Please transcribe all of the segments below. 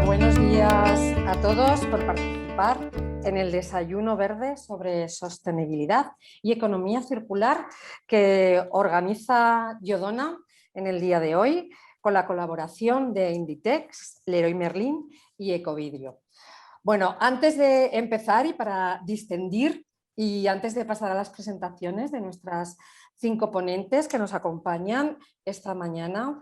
Buenos días a todos por participar en el desayuno verde sobre sostenibilidad y economía circular que organiza Iodona en el día de hoy con la colaboración de Inditex, Leroy Merlin y Ecovidrio. Bueno, antes de empezar y para distendir y antes de pasar a las presentaciones de nuestras 5 ponentes que nos acompañan esta mañana,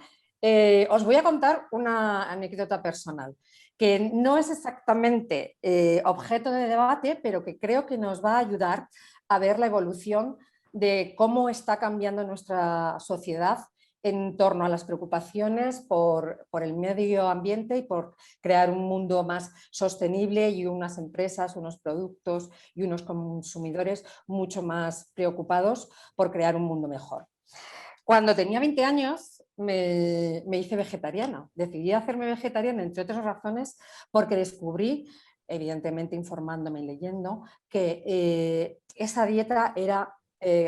os voy a contar una anécdota personal que no es exactamente objeto de debate, pero que creo que nos va a ayudar a ver la evolución de cómo está cambiando nuestra sociedad en torno a las preocupaciones por el medio ambiente y por crear un mundo más sostenible y unas empresas, unos productos y unos consumidores mucho más preocupados por crear un mundo mejor. Cuando tenía 20 años me hice vegetariana. Decidí hacerme vegetariana, entre otras razones, porque descubrí, evidentemente informándome y leyendo, que esa dieta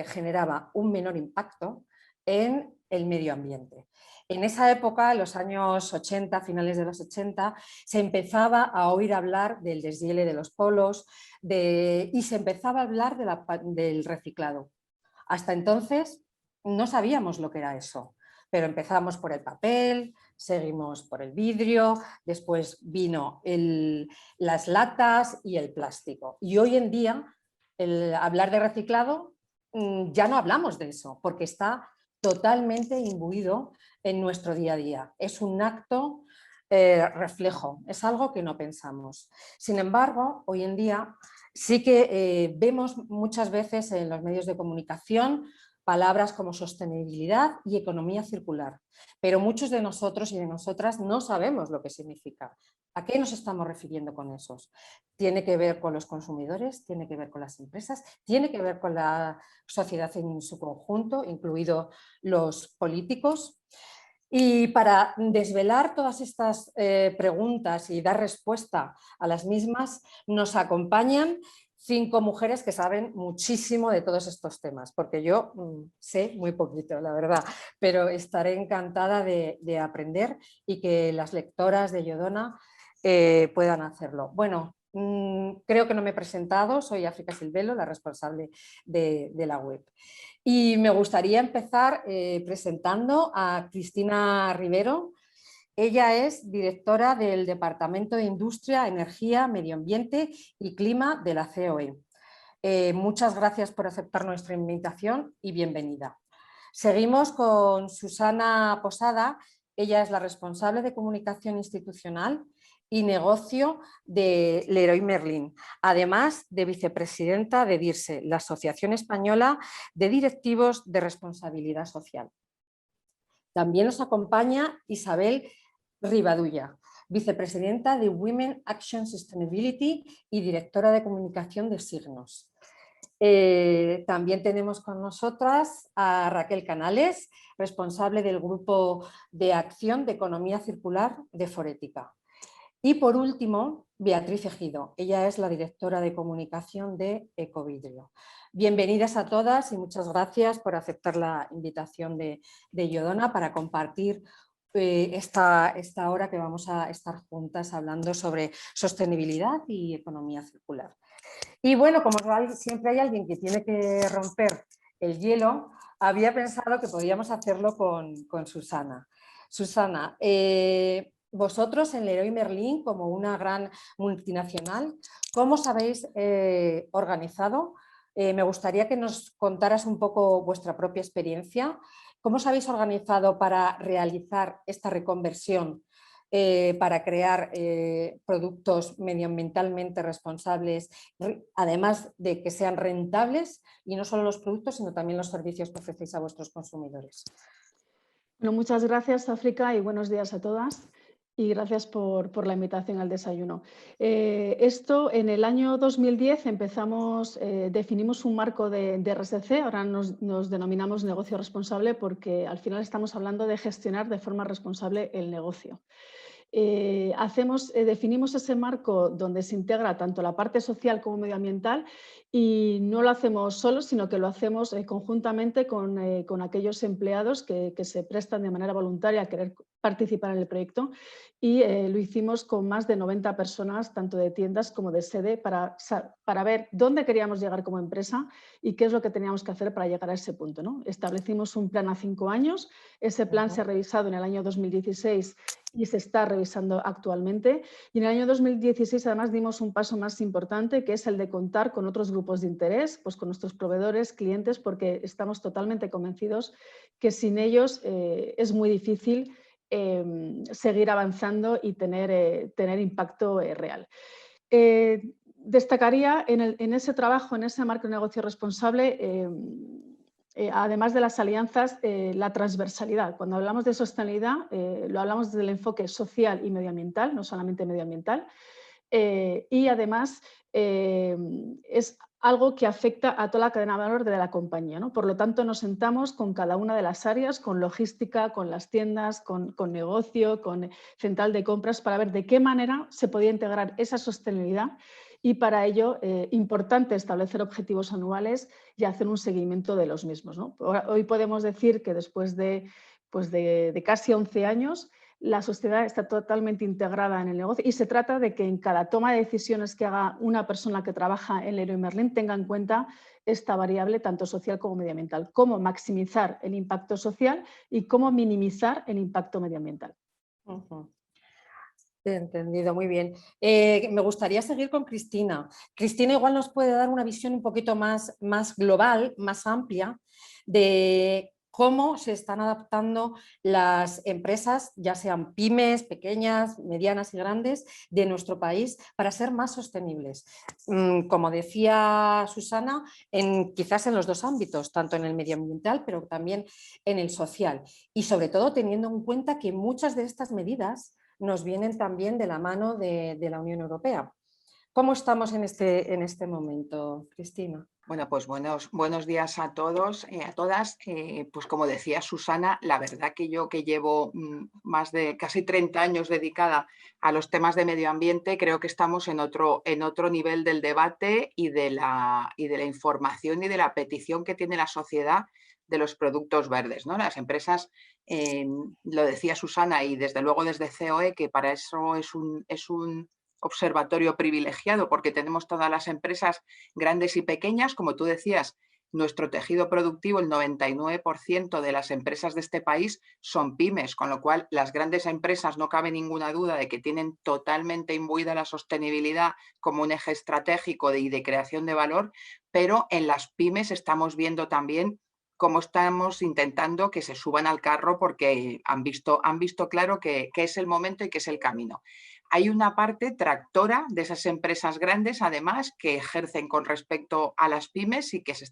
generaba un menor impacto en el medio ambiente. En esa época, en los años 80, finales de los 80, se empezaba a oír hablar del deshiele de los polos y se empezaba a hablar del reciclado. Hasta entonces no sabíamos lo que era eso, pero empezamos por el papel, seguimos por el vidrio, después vino las latas y el plástico. Y hoy en día, hablar de reciclado, ya no hablamos de eso, porque está totalmente imbuido en nuestro día a día. Es un acto reflejo, es algo que no pensamos. Sin embargo, hoy en día sí que vemos muchas veces en los medios de comunicación palabras como sostenibilidad y economía circular, pero muchos de nosotros y de nosotras no sabemos lo que significa. ¿A qué nos estamos refiriendo con esos? Tiene que ver con los consumidores, tiene que ver con las empresas, tiene que ver con la sociedad en su conjunto, incluidos los políticos. Y para desvelar todas estas preguntas y dar respuesta a las mismas, nos acompañan 5 mujeres que saben muchísimo de todos estos temas, porque yo sé muy poquito, la verdad, pero estaré encantada de aprender y que las lectoras de Iodona puedan hacerlo. Bueno, creo que no me he presentado, soy África Silvelo, la responsable de la web. Y me gustaría empezar presentando a Cristina Rivero. Ella es directora del Departamento de Industria, Energía, Medio Ambiente y Clima de la COE. Muchas gracias por aceptar nuestra invitación y bienvenida. Seguimos con Susana Posada. Ella es la responsable de comunicación institucional y negocio de Leroy Merlin, además de vicepresidenta de DIRSE, la Asociación Española de Directivos de Responsabilidad Social. También nos acompaña Isabel Rivadulla, vicepresidenta de Women Action Sustainability y directora de comunicación de Signos. También tenemos con nosotras a Raquel Canales, responsable del Grupo de Acción de Economía Circular de Forética. Y por último, Beatriz Ejido. Ella es la directora de comunicación de Ecovidrio. Bienvenidas a todas y muchas gracias por aceptar la invitación de Iodona para compartir esta hora que vamos a estar juntas hablando sobre sostenibilidad y economía circular. Y bueno, como siempre hay alguien que tiene que romper el hielo, había pensado que podíamos hacerlo con Susana. Susana, vosotros en Leroy Merlin, como una gran multinacional, ¿cómo os habéis organizado? Me gustaría que nos contaras un poco vuestra propia experiencia. ¿Cómo os habéis organizado para realizar esta reconversión, para crear productos medioambientalmente responsables, además de que sean rentables, y no solo los productos, sino también los servicios que ofrecéis a vuestros consumidores? Bueno, muchas gracias, África, y buenos días a todas. Y gracias por la invitación al desayuno. Esto en el año 2010 definimos un marco de RSC, ahora nos denominamos negocio responsable porque al final estamos hablando de gestionar de forma responsable el negocio. definimos ese marco donde se integra tanto la parte social como medioambiental y no lo hacemos solos, sino que lo hacemos conjuntamente con aquellos empleados que se prestan de manera voluntaria a querer participar en el proyecto y lo hicimos con más de 90 personas, tanto de tiendas como de sede, para ver dónde queríamos llegar como empresa y qué es lo que teníamos que hacer para llegar a ese punto, ¿no? Establecimos un plan a 5 años, ese plan se ha revisado en el año 2016 y se está revisando actualmente. Y en el año 2016 además dimos un paso más importante, que es el de contar con otros grupos de interés, pues con nuestros proveedores, clientes, porque estamos totalmente convencidos que sin ellos es muy difícil seguir avanzando y tener impacto real. Destacaría en ese trabajo, en ese marco de negocio responsable, además de las alianzas, la transversalidad. Cuando hablamos de sostenibilidad, lo hablamos desde el enfoque social y medioambiental, no solamente medioambiental. Y además es algo que afecta a toda la cadena de valor de la compañía, ¿no? Por lo tanto, nos sentamos con cada una de las áreas, con logística, con las tiendas, con negocio, con central de compras, para ver de qué manera se podía integrar esa sostenibilidad y para ello importante establecer objetivos anuales y hacer un seguimiento de los mismos, ¿no? Hoy podemos decir que después de casi 11 años la sociedad está totalmente integrada en el negocio y se trata de que en cada toma de decisiones que haga una persona que trabaja en Leroy Merlin tenga en cuenta esta variable tanto social como medioambiental, cómo maximizar el impacto social y cómo minimizar el impacto medioambiental. Entendido, muy bien. Me gustaría seguir con Cristina. Cristina igual nos puede dar una visión un poquito más global, más amplia, de cómo se están adaptando las empresas, ya sean pymes, pequeñas, medianas y grandes, de nuestro país para ser más sostenibles. Como decía Susana, quizás en los dos ámbitos, tanto en el medioambiental, pero también en el social. Y sobre todo teniendo en cuenta que muchas de estas medidas nos vienen también de la mano de la Unión Europea. ¿Cómo estamos en este momento, Cristina? Bueno, pues buenos días a todos, a todas. Pues como decía Susana, la verdad que yo que llevo más de casi 30 años dedicada a los temas de medio ambiente, creo que estamos en otro nivel del debate y de la información y de la petición que tiene la sociedad de los productos verdes, ¿no? Las empresas, lo decía Susana y desde luego desde COE, que para eso es un observatorio privilegiado porque tenemos todas las empresas grandes y pequeñas, como tú decías, nuestro tejido productivo, el 99% de las empresas de este país son pymes, con lo cual las grandes empresas no cabe ninguna duda de que tienen totalmente imbuida la sostenibilidad como un eje estratégico y de creación de valor, pero en las pymes estamos viendo también cómo estamos intentando que se suban al carro porque han visto claro que es el momento y que es el camino. Hay una parte tractora de esas empresas grandes, además, que ejercen con respecto a las pymes y que se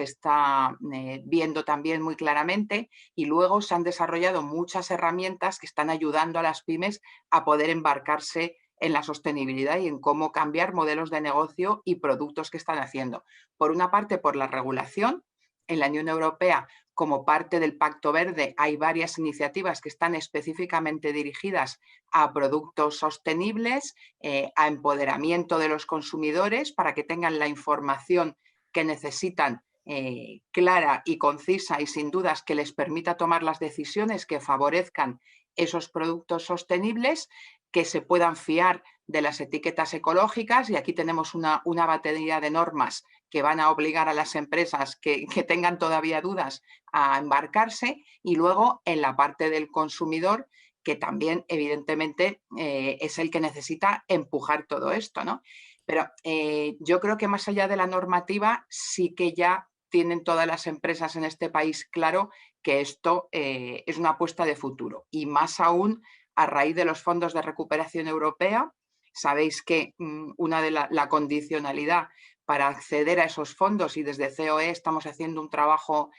está viendo también muy claramente. Y luego se han desarrollado muchas herramientas que están ayudando a las pymes a poder embarcarse en la sostenibilidad y en cómo cambiar modelos de negocio y productos que están haciendo. Por una parte, por la regulación. En la Unión Europea, como parte del Pacto Verde, hay varias iniciativas que están específicamente dirigidas a productos sostenibles, a empoderamiento de los consumidores para que tengan la información que necesitan clara y concisa y sin dudas que les permita tomar las decisiones que favorezcan esos productos sostenibles, que se puedan fiar de las etiquetas ecológicas, y aquí tenemos una batería de normas que van a obligar a las empresas que tengan todavía dudas a embarcarse, y luego en la parte del consumidor, que también evidentemente es el que necesita empujar todo esto, ¿no? Pero yo creo que más allá de la normativa sí que ya tienen todas las empresas en este país claro que esto es una apuesta de futuro, y más aún a raíz de los fondos de recuperación europea. Sabéis que una de la condicionalidad para acceder a esos fondos, y desde COE estamos haciendo un trabajo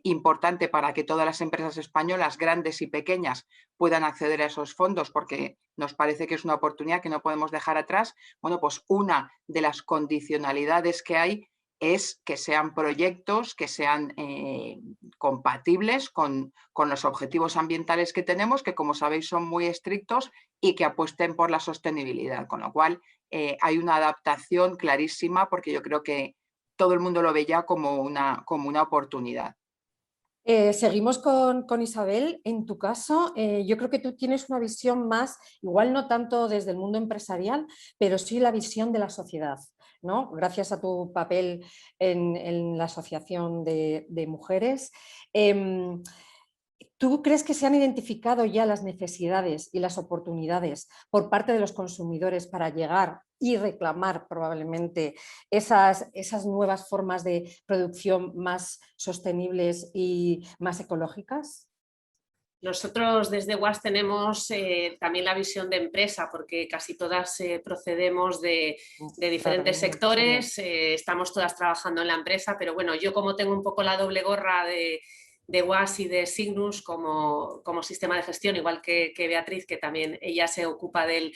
importante para que todas las empresas españolas, grandes y pequeñas, puedan acceder a esos fondos, porque nos parece que es una oportunidad que no podemos dejar atrás. Bueno, pues una de las condicionalidades que hay es que sean proyectos que sean compatibles con los objetivos ambientales que tenemos, que como sabéis son muy estrictos, y que apuesten por la sostenibilidad, con lo cual hay una adaptación clarísima, porque yo creo que todo el mundo lo ve ya como una oportunidad. Seguimos con Isabel. En tu caso, yo creo que tú tienes una visión más, igual no tanto desde el mundo empresarial, pero sí la visión de la sociedad, ¿no? Gracias a tu papel en la Asociación de Mujeres. ¿Tú crees que se han identificado ya las necesidades y las oportunidades por parte de los consumidores para llegar y reclamar probablemente esas nuevas formas de producción más sostenibles y más ecológicas? Nosotros desde WAS tenemos también la visión de empresa, porque casi todas procedemos de diferentes sectores, estamos todas trabajando en la empresa, pero bueno, yo como tengo un poco la doble gorra de WAS y de Cygnus como sistema de gestión, igual que Beatriz, que también ella se ocupa del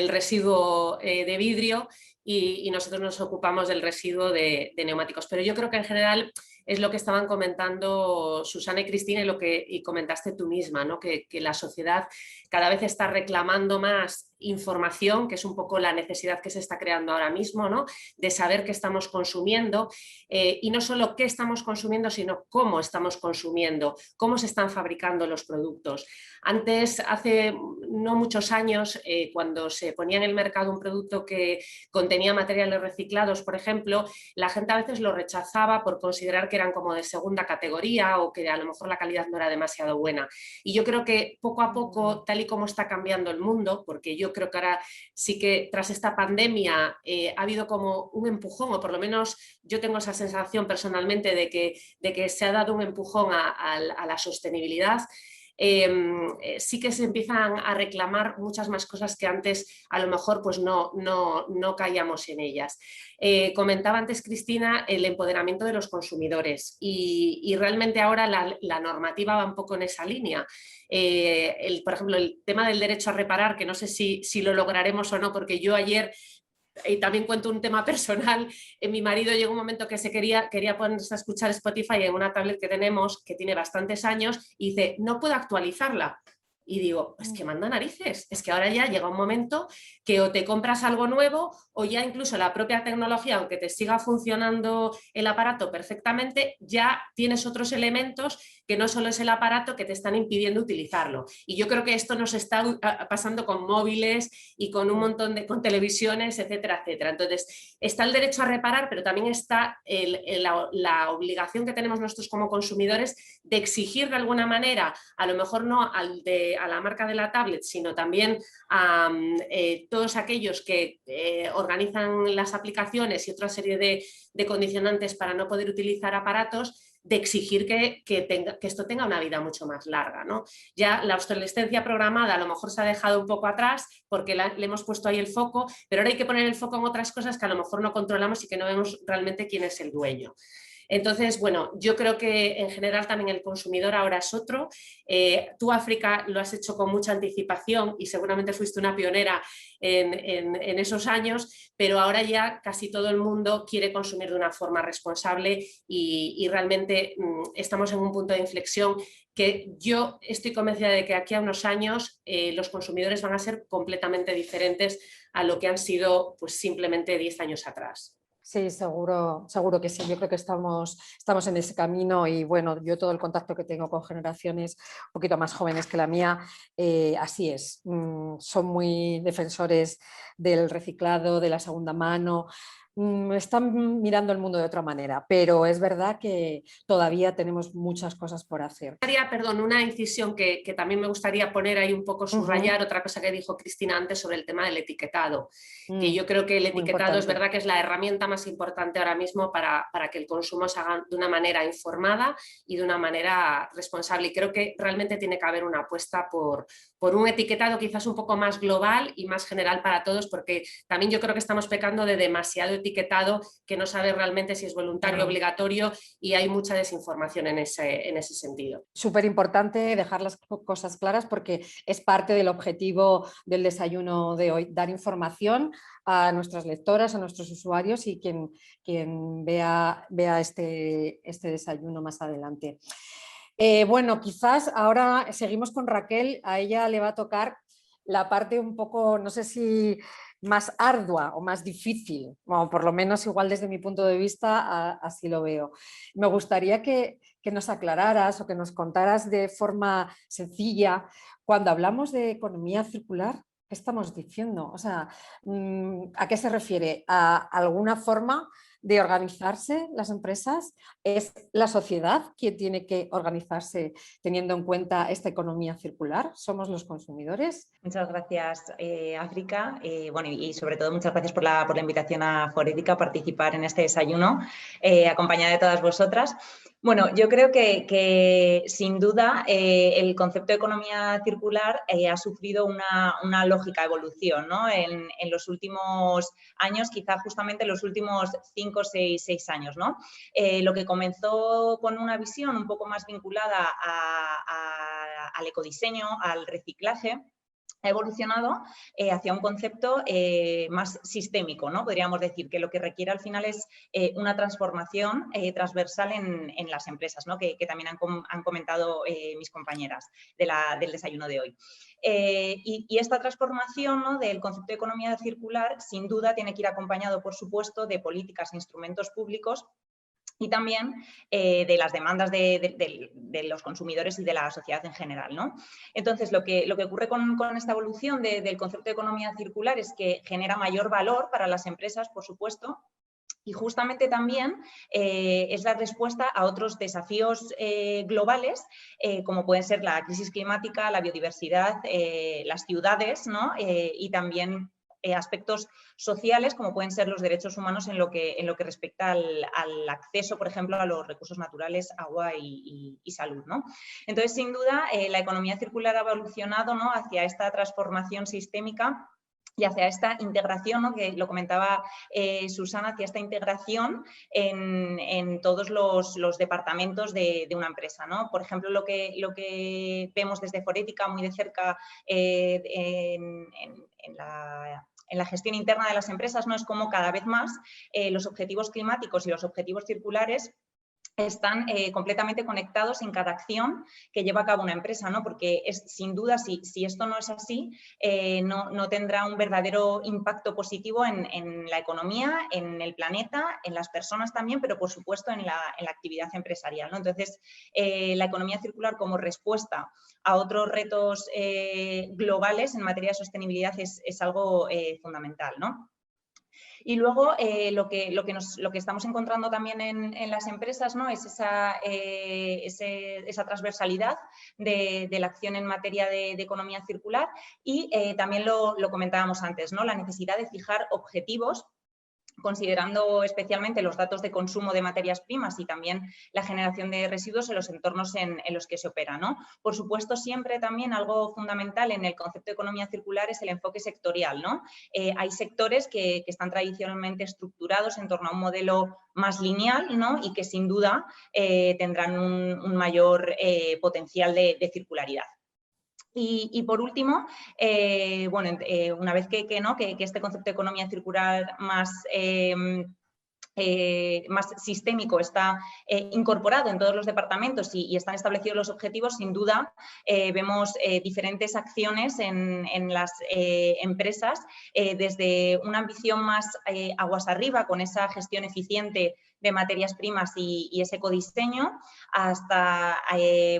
residuo de vidrio, y nosotros nos ocupamos del residuo de neumáticos. Pero yo creo que en general es lo que estaban comentando Susana y Cristina y comentaste tú misma, ¿no? Que la sociedad cada vez está reclamando más información, que es un poco la necesidad que se está creando ahora mismo, ¿no? De saber qué estamos consumiendo, y no solo qué estamos consumiendo, sino cómo estamos consumiendo, cómo se están fabricando los productos. Antes, hace no muchos años, cuando se ponía en el mercado un producto que contenía materiales reciclados, por ejemplo, la gente a veces lo rechazaba por considerar que eran como de segunda categoría o que a lo mejor la calidad no era demasiado buena. Y yo creo que poco a poco, tal y como está cambiando el mundo, porque yo creo que ahora sí que tras esta pandemia ha habido como un empujón, o por lo menos yo tengo esa sensación personalmente de que se ha dado un empujón a la sostenibilidad. Sí que se empiezan a reclamar muchas más cosas que antes a lo mejor pues no caíamos en ellas. Comentaba antes Cristina el empoderamiento de los consumidores y realmente ahora la normativa va un poco en esa línea. Por ejemplo, el tema del derecho a reparar, que no sé si lo lograremos o no, porque yo ayer... Y también cuento un tema personal. Mi marido llegó un momento que quería ponerse a escuchar Spotify en una tablet que tenemos, que tiene bastantes años, y dice, no puedo actualizarla. Y digo, es que manda narices, es que ahora ya llega un momento que o te compras algo nuevo o ya incluso la propia tecnología, aunque te siga funcionando el aparato perfectamente, ya tienes otros elementos que no solo es el aparato que te están impidiendo utilizarlo. Y yo creo que esto nos está pasando con móviles y con un montón con televisiones, etcétera, etcétera. Entonces, está el derecho a reparar, pero también está la obligación que tenemos nosotros como consumidores de exigir de alguna manera, a lo mejor no a la marca de la tablet, sino también a todos aquellos que organizan las aplicaciones y otra serie de condicionantes para no poder utilizar aparatos, de exigir que esto tenga una vida mucho más larga, ¿no? Ya la obsolescencia programada a lo mejor se ha dejado un poco atrás porque le hemos puesto ahí el foco, pero ahora hay que poner el foco en otras cosas que a lo mejor no controlamos y que no vemos realmente quién es el dueño. Entonces, bueno, yo creo que en general también el consumidor ahora es otro. Tú, África, lo has hecho con mucha anticipación y seguramente fuiste una pionera en esos años, pero ahora ya casi todo el mundo quiere consumir de una forma responsable y realmente estamos en un punto de inflexión que yo estoy convencida de que aquí a unos años los consumidores van a ser completamente diferentes a lo que han sido pues, simplemente 10 años atrás. Sí, seguro que sí. Yo creo que estamos en ese camino y bueno, yo todo el contacto que tengo con generaciones un poquito más jóvenes que la mía, así es. Son muy defensores del reciclado, de la segunda mano. Están mirando el mundo de otra manera, pero es verdad que todavía tenemos muchas cosas por hacer. Perdón, una incisión que también me gustaría poner ahí un poco, subrayar, otra cosa que dijo Cristina antes sobre el tema del etiquetado, que yo creo que el etiquetado es verdad que es la herramienta más importante ahora mismo para que el consumo se haga de una manera informada y de una manera responsable, y creo que realmente tiene que haber una apuesta por un etiquetado quizás un poco más global y más general para todos, porque también yo creo que estamos pecando de demasiado etiquetado que no sabe realmente si es voluntario o obligatorio, y hay mucha desinformación en ese sentido. Súper importante dejar las cosas claras porque es parte del objetivo del desayuno de hoy, dar información a nuestras lectoras, a nuestros usuarios y quien vea este desayuno más adelante. Bueno, quizás ahora seguimos con Raquel, a ella le va a tocar la parte un poco, no sé si más ardua o más difícil, bueno, por lo menos igual desde mi punto de vista así lo veo. Me gustaría que nos aclararas o que nos contaras de forma sencilla, cuando hablamos de economía circular, ¿qué estamos diciendo? O sea, ¿a qué se refiere? ¿A alguna forma de organizarse las empresas? ¿Es la sociedad quien tiene que organizarse teniendo en cuenta esta economía circular? ¿Somos los consumidores? Muchas gracias, África. Bueno, y sobre todo muchas gracias por la invitación a Forética a participar en este desayuno, acompañada de todas vosotras. Bueno, yo creo que sin duda el concepto de economía circular ha sufrido una lógica evolución, ¿no? En los últimos años, quizá justamente en los últimos 5 o 6 años, ¿no? Lo que comenzó con una visión un poco más vinculada al ecodiseño, al reciclaje, ha evolucionado hacia un concepto más sistémico, ¿no? Podríamos decir que lo que requiere al final es una transformación transversal en las empresas, ¿no? Que también han comentado mis compañeras del desayuno de hoy. Y esta transformación, ¿no?, del concepto de economía circular, sin duda tiene que ir acompañado, por supuesto, de políticas e instrumentos públicos y también de las demandas de los consumidores y de la sociedad en general, ¿no? Entonces, lo que ocurre con esta evolución del concepto de economía circular es que genera mayor valor para las empresas, por supuesto, y justamente también es la respuesta a otros desafíos globales, como pueden ser la crisis climática, la biodiversidad, las ciudades, ¿no? Y también aspectos sociales, como pueden ser los derechos humanos en lo que respecta al acceso, por ejemplo, a los recursos naturales, agua y salud, ¿no? Entonces, sin duda, la economía circular ha evolucionado, ¿no?, hacia esta transformación sistémica y hacia esta integración, ¿no?, que lo comentaba Susana, hacia esta integración en todos los departamentos de una empresa, ¿no? Por ejemplo, lo que vemos desde Forética muy de cerca en la gestión interna de las empresas, ¿no?, es como cada vez más los objetivos climáticos y los objetivos circulares están completamente conectados en cada acción que lleva a cabo una empresa, ¿no? Porque sin duda, si esto no es así, no tendrá un verdadero impacto positivo en la economía, en el planeta, en las personas también, pero por supuesto en la actividad empresarial, ¿no? Entonces, la economía circular como respuesta a otros retos globales en materia de sostenibilidad es algo fundamental, ¿no? Y luego lo que estamos encontrando también en las empresas, ¿no?, es esa transversalidad de la acción en materia de economía circular y también lo comentábamos antes, ¿no?, la necesidad de fijar objetivos considerando especialmente los datos de consumo de materias primas y también la generación de residuos en los entornos en los que se opera, ¿no? Por supuesto, siempre también algo fundamental en el concepto de economía circular es el enfoque sectorial, ¿no? Hay sectores que están tradicionalmente estructurados en torno a un modelo más lineal, ¿no?, y que sin duda tendrán un mayor potencial de circularidad. Y por último, bueno, una vez que este concepto de economía circular más sistémico está incorporado en todos los departamentos y están establecidos los objetivos, sin duda vemos diferentes acciones en las empresas, desde una ambición más aguas arriba, con esa gestión eficiente de materias primas y ese ecodiseño, hasta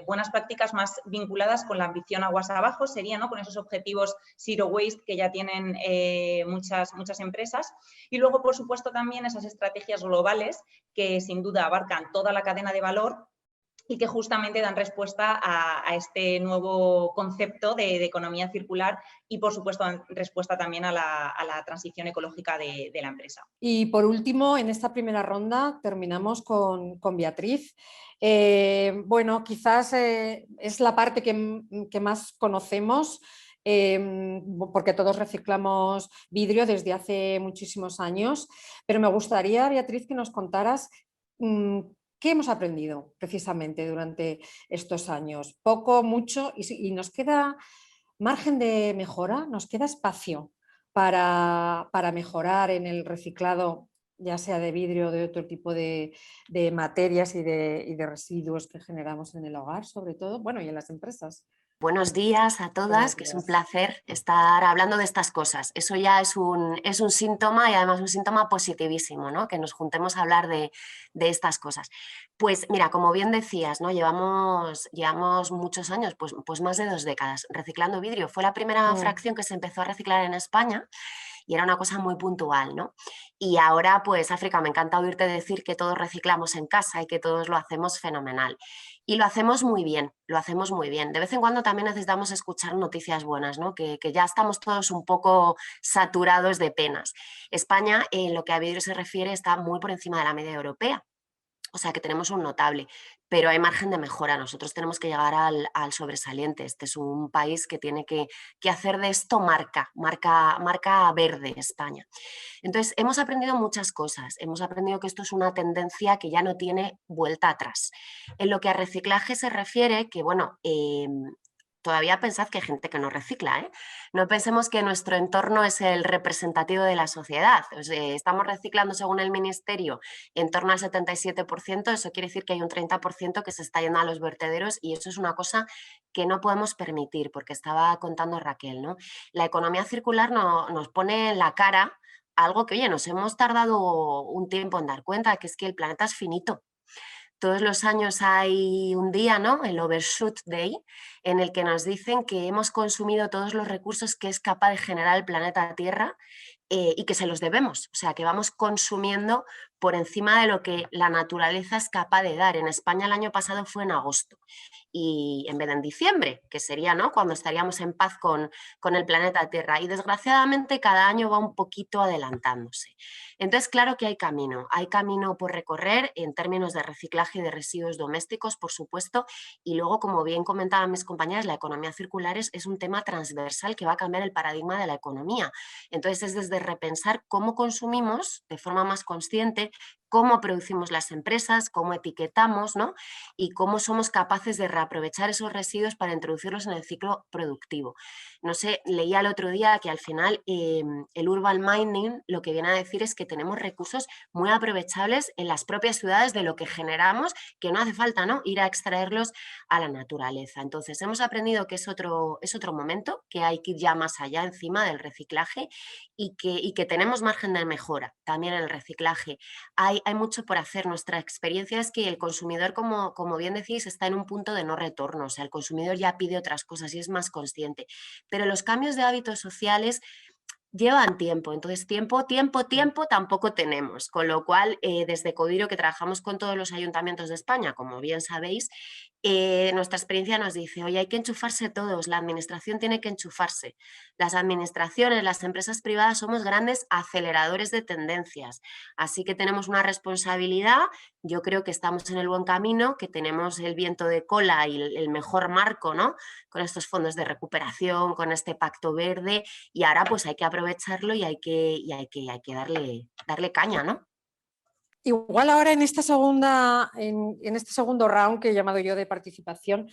buenas prácticas más vinculadas con la ambición aguas abajo, sería, ¿no?, con esos objetivos zero waste que ya tienen muchas empresas. Y luego, por supuesto, también esas estrategias globales que sin duda abarcan toda la cadena de valor y que justamente dan respuesta a este nuevo concepto de economía circular y, por supuesto, dan respuesta también a la transición ecológica de la empresa. Y por último, en esta primera ronda terminamos con Beatriz. Bueno, quizás es la parte que más conocemos porque todos reciclamos vidrio desde hace muchísimos años, pero me gustaría, Beatriz, que nos contaras qué hemos aprendido precisamente durante estos años. Poco, mucho, y nos queda margen de mejora, nos queda espacio para mejorar en el reciclado, ya sea de vidrio o de otro tipo de materias y de residuos que generamos en el hogar, sobre todo, bueno, y en las empresas. Buenos días a todas, que es un placer estar hablando de estas cosas. Eso ya es un síntoma, y además un síntoma positivísimo, ¿no? Que nos juntemos a hablar de estas cosas. Pues mira, como bien decías, ¿no? Llevamos muchos años, pues más de 2 décadas reciclando vidrio. Fue la primera fracción que se empezó a reciclar en España y era una cosa muy puntual, ¿no? Y ahora, pues África, me encanta oírte decir que todos reciclamos en casa y que todos lo hacemos fenomenal. Y lo hacemos muy bien, lo hacemos muy bien. De vez en cuando también necesitamos escuchar noticias buenas, ¿no? Que ya estamos todos un poco saturados de penas. España, en lo que a vidrio se refiere, está muy por encima de la media europea. O sea que tenemos un notable, pero hay margen de mejora. Nosotros tenemos que llegar al sobresaliente. Este es un país que tiene que hacer de esto marca verde España. Entonces, hemos aprendido muchas cosas. Hemos aprendido que esto es una tendencia que ya no tiene vuelta atrás. En lo que a reciclaje se refiere, que bueno, todavía pensad que hay gente que no recicla, ¿eh? No pensemos que nuestro entorno es el representativo de la sociedad. O sea, estamos reciclando, según el Ministerio, en torno al 77%, eso quiere decir que hay un 30% que se está yendo a los vertederos y eso es una cosa que no podemos permitir, porque estaba contando Raquel, ¿no? La economía circular nos pone en la cara algo que, oye, nos hemos tardado un tiempo en dar cuenta, que es que el planeta es finito. Todos los años hay un día, ¿no? El Overshoot Day, en el que nos dicen que hemos consumido todos los recursos que es capaz de generar el planeta Tierra y que se los debemos. O sea, que vamos consumiendo por encima de lo que la naturaleza es capaz de dar. En España el año pasado fue en agosto y en vez de en diciembre, que sería, ¿no?, cuando estaríamos en paz con el planeta Tierra. Y desgraciadamente cada año va un poquito adelantándose. Entonces, claro que hay camino por recorrer en términos de reciclaje de residuos domésticos, por supuesto, y luego, como bien comentaban mis compañeras, la economía circular es un tema transversal que va a cambiar el paradigma de la economía. Entonces, es desde repensar cómo consumimos de forma más consciente, cómo producimos las empresas, cómo etiquetamos, ¿no?, y cómo somos capaces de reaprovechar esos residuos para introducirlos en el ciclo productivo. No sé, leía el otro día que al final el urban mining lo que viene a decir es que tenemos recursos muy aprovechables en las propias ciudades de lo que generamos, que no hace falta, ¿no?, ir a extraerlos a la naturaleza. Entonces hemos aprendido que es otro momento, que hay que ir ya más allá encima del reciclaje y que tenemos margen de mejora también en el reciclaje. Hay mucho por hacer. Nuestra experiencia es que el consumidor, como bien decís, está en un punto de no retorno. O sea, el consumidor ya pide otras cosas y es más consciente. Pero los cambios de hábitos sociales llevan tiempo, entonces tiempo tampoco tenemos, con lo cual desde Coviro, que trabajamos con todos los ayuntamientos de España, como bien sabéis, nuestra experiencia nos dice, oye, hay que enchufarse todos, la administración tiene que enchufarse. Las administraciones, las empresas privadas somos grandes aceleradores de tendencias, así que tenemos una responsabilidad. Yo creo que estamos en el buen camino, que tenemos el viento de cola y el mejor marco, ¿no?, con estos fondos de recuperación, con este pacto verde, y ahora pues hay que aprovecharlo y hay que darle caña, ¿no? Igual ahora en este segundo round que he llamado yo de participación,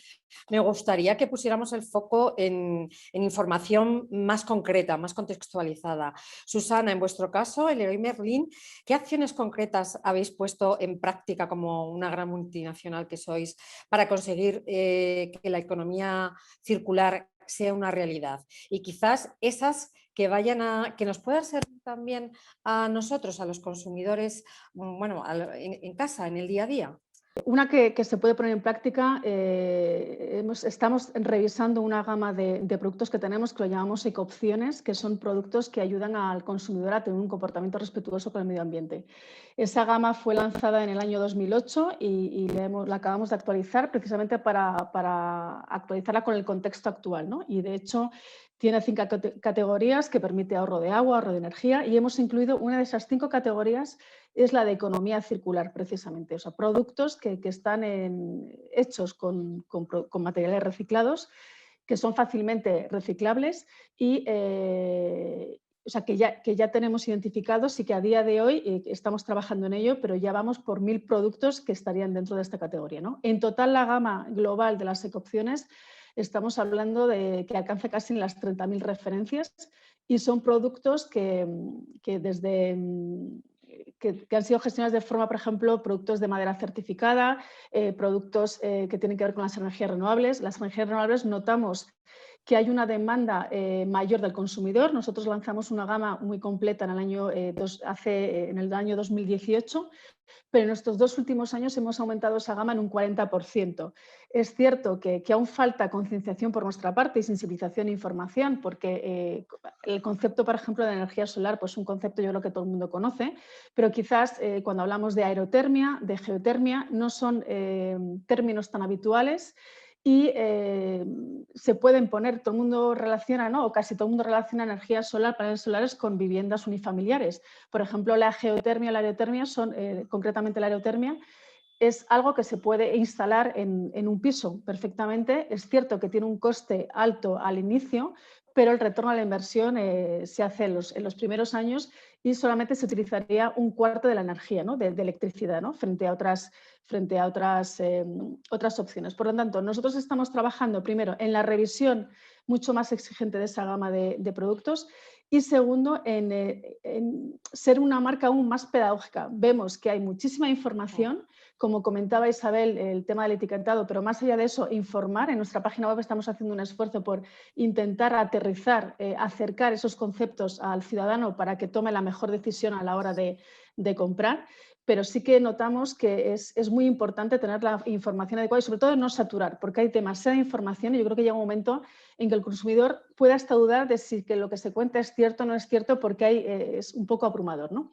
me gustaría que pusiéramos el foco en información más concreta, más contextualizada. Susana, en vuestro caso, el Leroy Merlin, ¿qué acciones concretas habéis puesto en práctica como una gran multinacional que sois para conseguir que la economía circular sea una realidad? Y quizás esas que nos puedan servir también a nosotros, a los consumidores, bueno, en casa, en el día a día. Una que se puede poner en práctica, estamos revisando una gama de productos que tenemos que lo llamamos ecoopciones, que son productos que ayudan al consumidor a tener un comportamiento respetuoso con el medio ambiente. Esa gama fue lanzada en el año 2008 y la acabamos de actualizar precisamente para actualizarla con el contexto actual, ¿no? Y de hecho tiene 5 categorías que permite ahorro de agua, ahorro de energía, y hemos incluido una de esas 5 categorías es la de economía circular precisamente, o sea, productos que están hechos con materiales reciclados que son fácilmente reciclables y o sea, que ya tenemos identificados y que a día de hoy estamos trabajando en ello, pero ya vamos por 1000 productos que estarían dentro de esta categoría, ¿no? En total, la gama global de las ecopciones estamos hablando de que alcanza casi las 30.000 referencias y son productos que han sido gestionados de forma, por ejemplo, productos de madera certificada, productos que tienen que ver con las energías renovables. Las energías renovables notamos que hay una demanda mayor del consumidor. Nosotros lanzamos una gama muy completa en el año 2018, pero en estos 2 últimos años hemos aumentado esa gama en un 40%. Es cierto que aún falta concienciación por nuestra parte y sensibilización e información, porque el concepto, por ejemplo, de energía solar, pues es un concepto yo creo que todo el mundo conoce, pero quizás cuando hablamos de aerotermia, de geotermia, no son términos tan habituales. Y se pueden poner, todo el mundo relaciona, ¿no? O casi todo el mundo relaciona energía solar, paneles solares con viviendas unifamiliares. Por ejemplo, la geotermia y la aerotermia concretamente la aerotermia, es algo que se puede instalar en un piso perfectamente. Es cierto que tiene un coste alto al inicio, pero el retorno a la inversión se hace en los primeros años y solamente se utilizaría un cuarto de la energía, ¿no? de electricidad, ¿no? frente a otras opciones. Por lo tanto, nosotros estamos trabajando primero en la revisión mucho más exigente de esa gama de productos y segundo, en ser una marca aún más pedagógica. Vemos que hay muchísima información, como comentaba Isabel, el tema del etiquetado, pero más allá de eso, informar. En nuestra página web estamos haciendo un esfuerzo por intentar aterrizar, acercar esos conceptos al ciudadano para que tome la mejor decisión a la hora de comprar. Pero sí que notamos que es muy importante tener la información adecuada y sobre todo no saturar, porque hay demasiada información y yo creo que llega un momento en que el consumidor pueda hasta dudar de si que lo que se cuenta es cierto o no es cierto, porque es un poco abrumador, ¿no?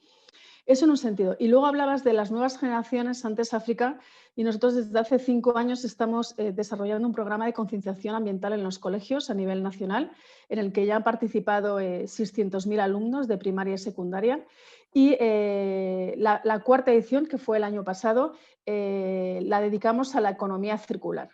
Eso en un sentido. Y luego hablabas de las nuevas generaciones antes, África, y nosotros desde hace 5 años estamos desarrollando un programa de concienciación ambiental en los colegios a nivel nacional, en el que ya han participado 600.000 alumnos de primaria y secundaria. Y la cuarta edición, que fue el año pasado, la dedicamos a la economía circular.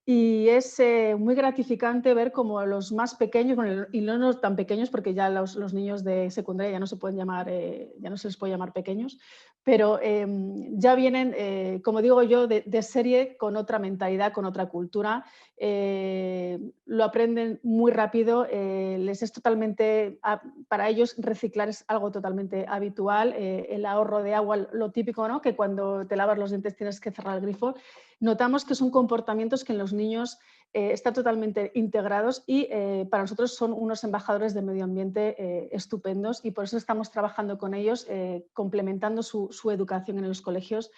Y es muy gratificante ver cómo los más pequeños, bueno, y no tan pequeños, porque ya los niños de secundaria ya no se pueden llamar, ya no se les puede llamar pequeños, pero ya vienen, como digo yo, de serie con otra mentalidad, con otra cultura. Lo aprenden muy rápido, les es totalmente, para ellos reciclar es algo totalmente habitual. El ahorro de agua, lo típico, ¿no? Que cuando te lavas los dientes tienes que cerrar el grifo. Notamos que son comportamientos que en los niños están totalmente integrados y para nosotros son unos embajadores de medio ambiente estupendos y por eso estamos trabajando con ellos, complementando su educación en los colegios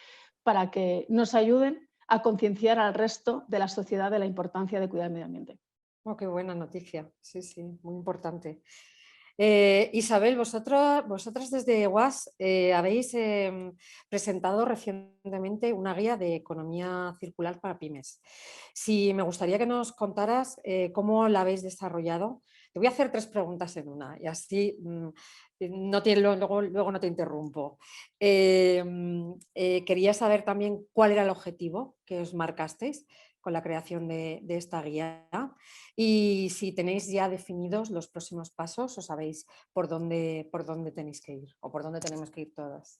para que nos ayuden a concienciar al resto de la sociedad de la importancia de cuidar el medio ambiente. Oh, qué buena noticia, sí, sí, muy importante. Isabel, vosotras desde UAS habéis presentado recientemente una guía de economía circular para pymes. Sí, me gustaría que nos contaras cómo la habéis desarrollado. Te voy a hacer 3 preguntas en una y así luego no te interrumpo. Quería saber también cuál era el objetivo que os marcasteis con la creación de esta guía y si tenéis ya definidos los próximos pasos o sabéis por dónde tenéis que ir o por dónde tenemos que ir todas.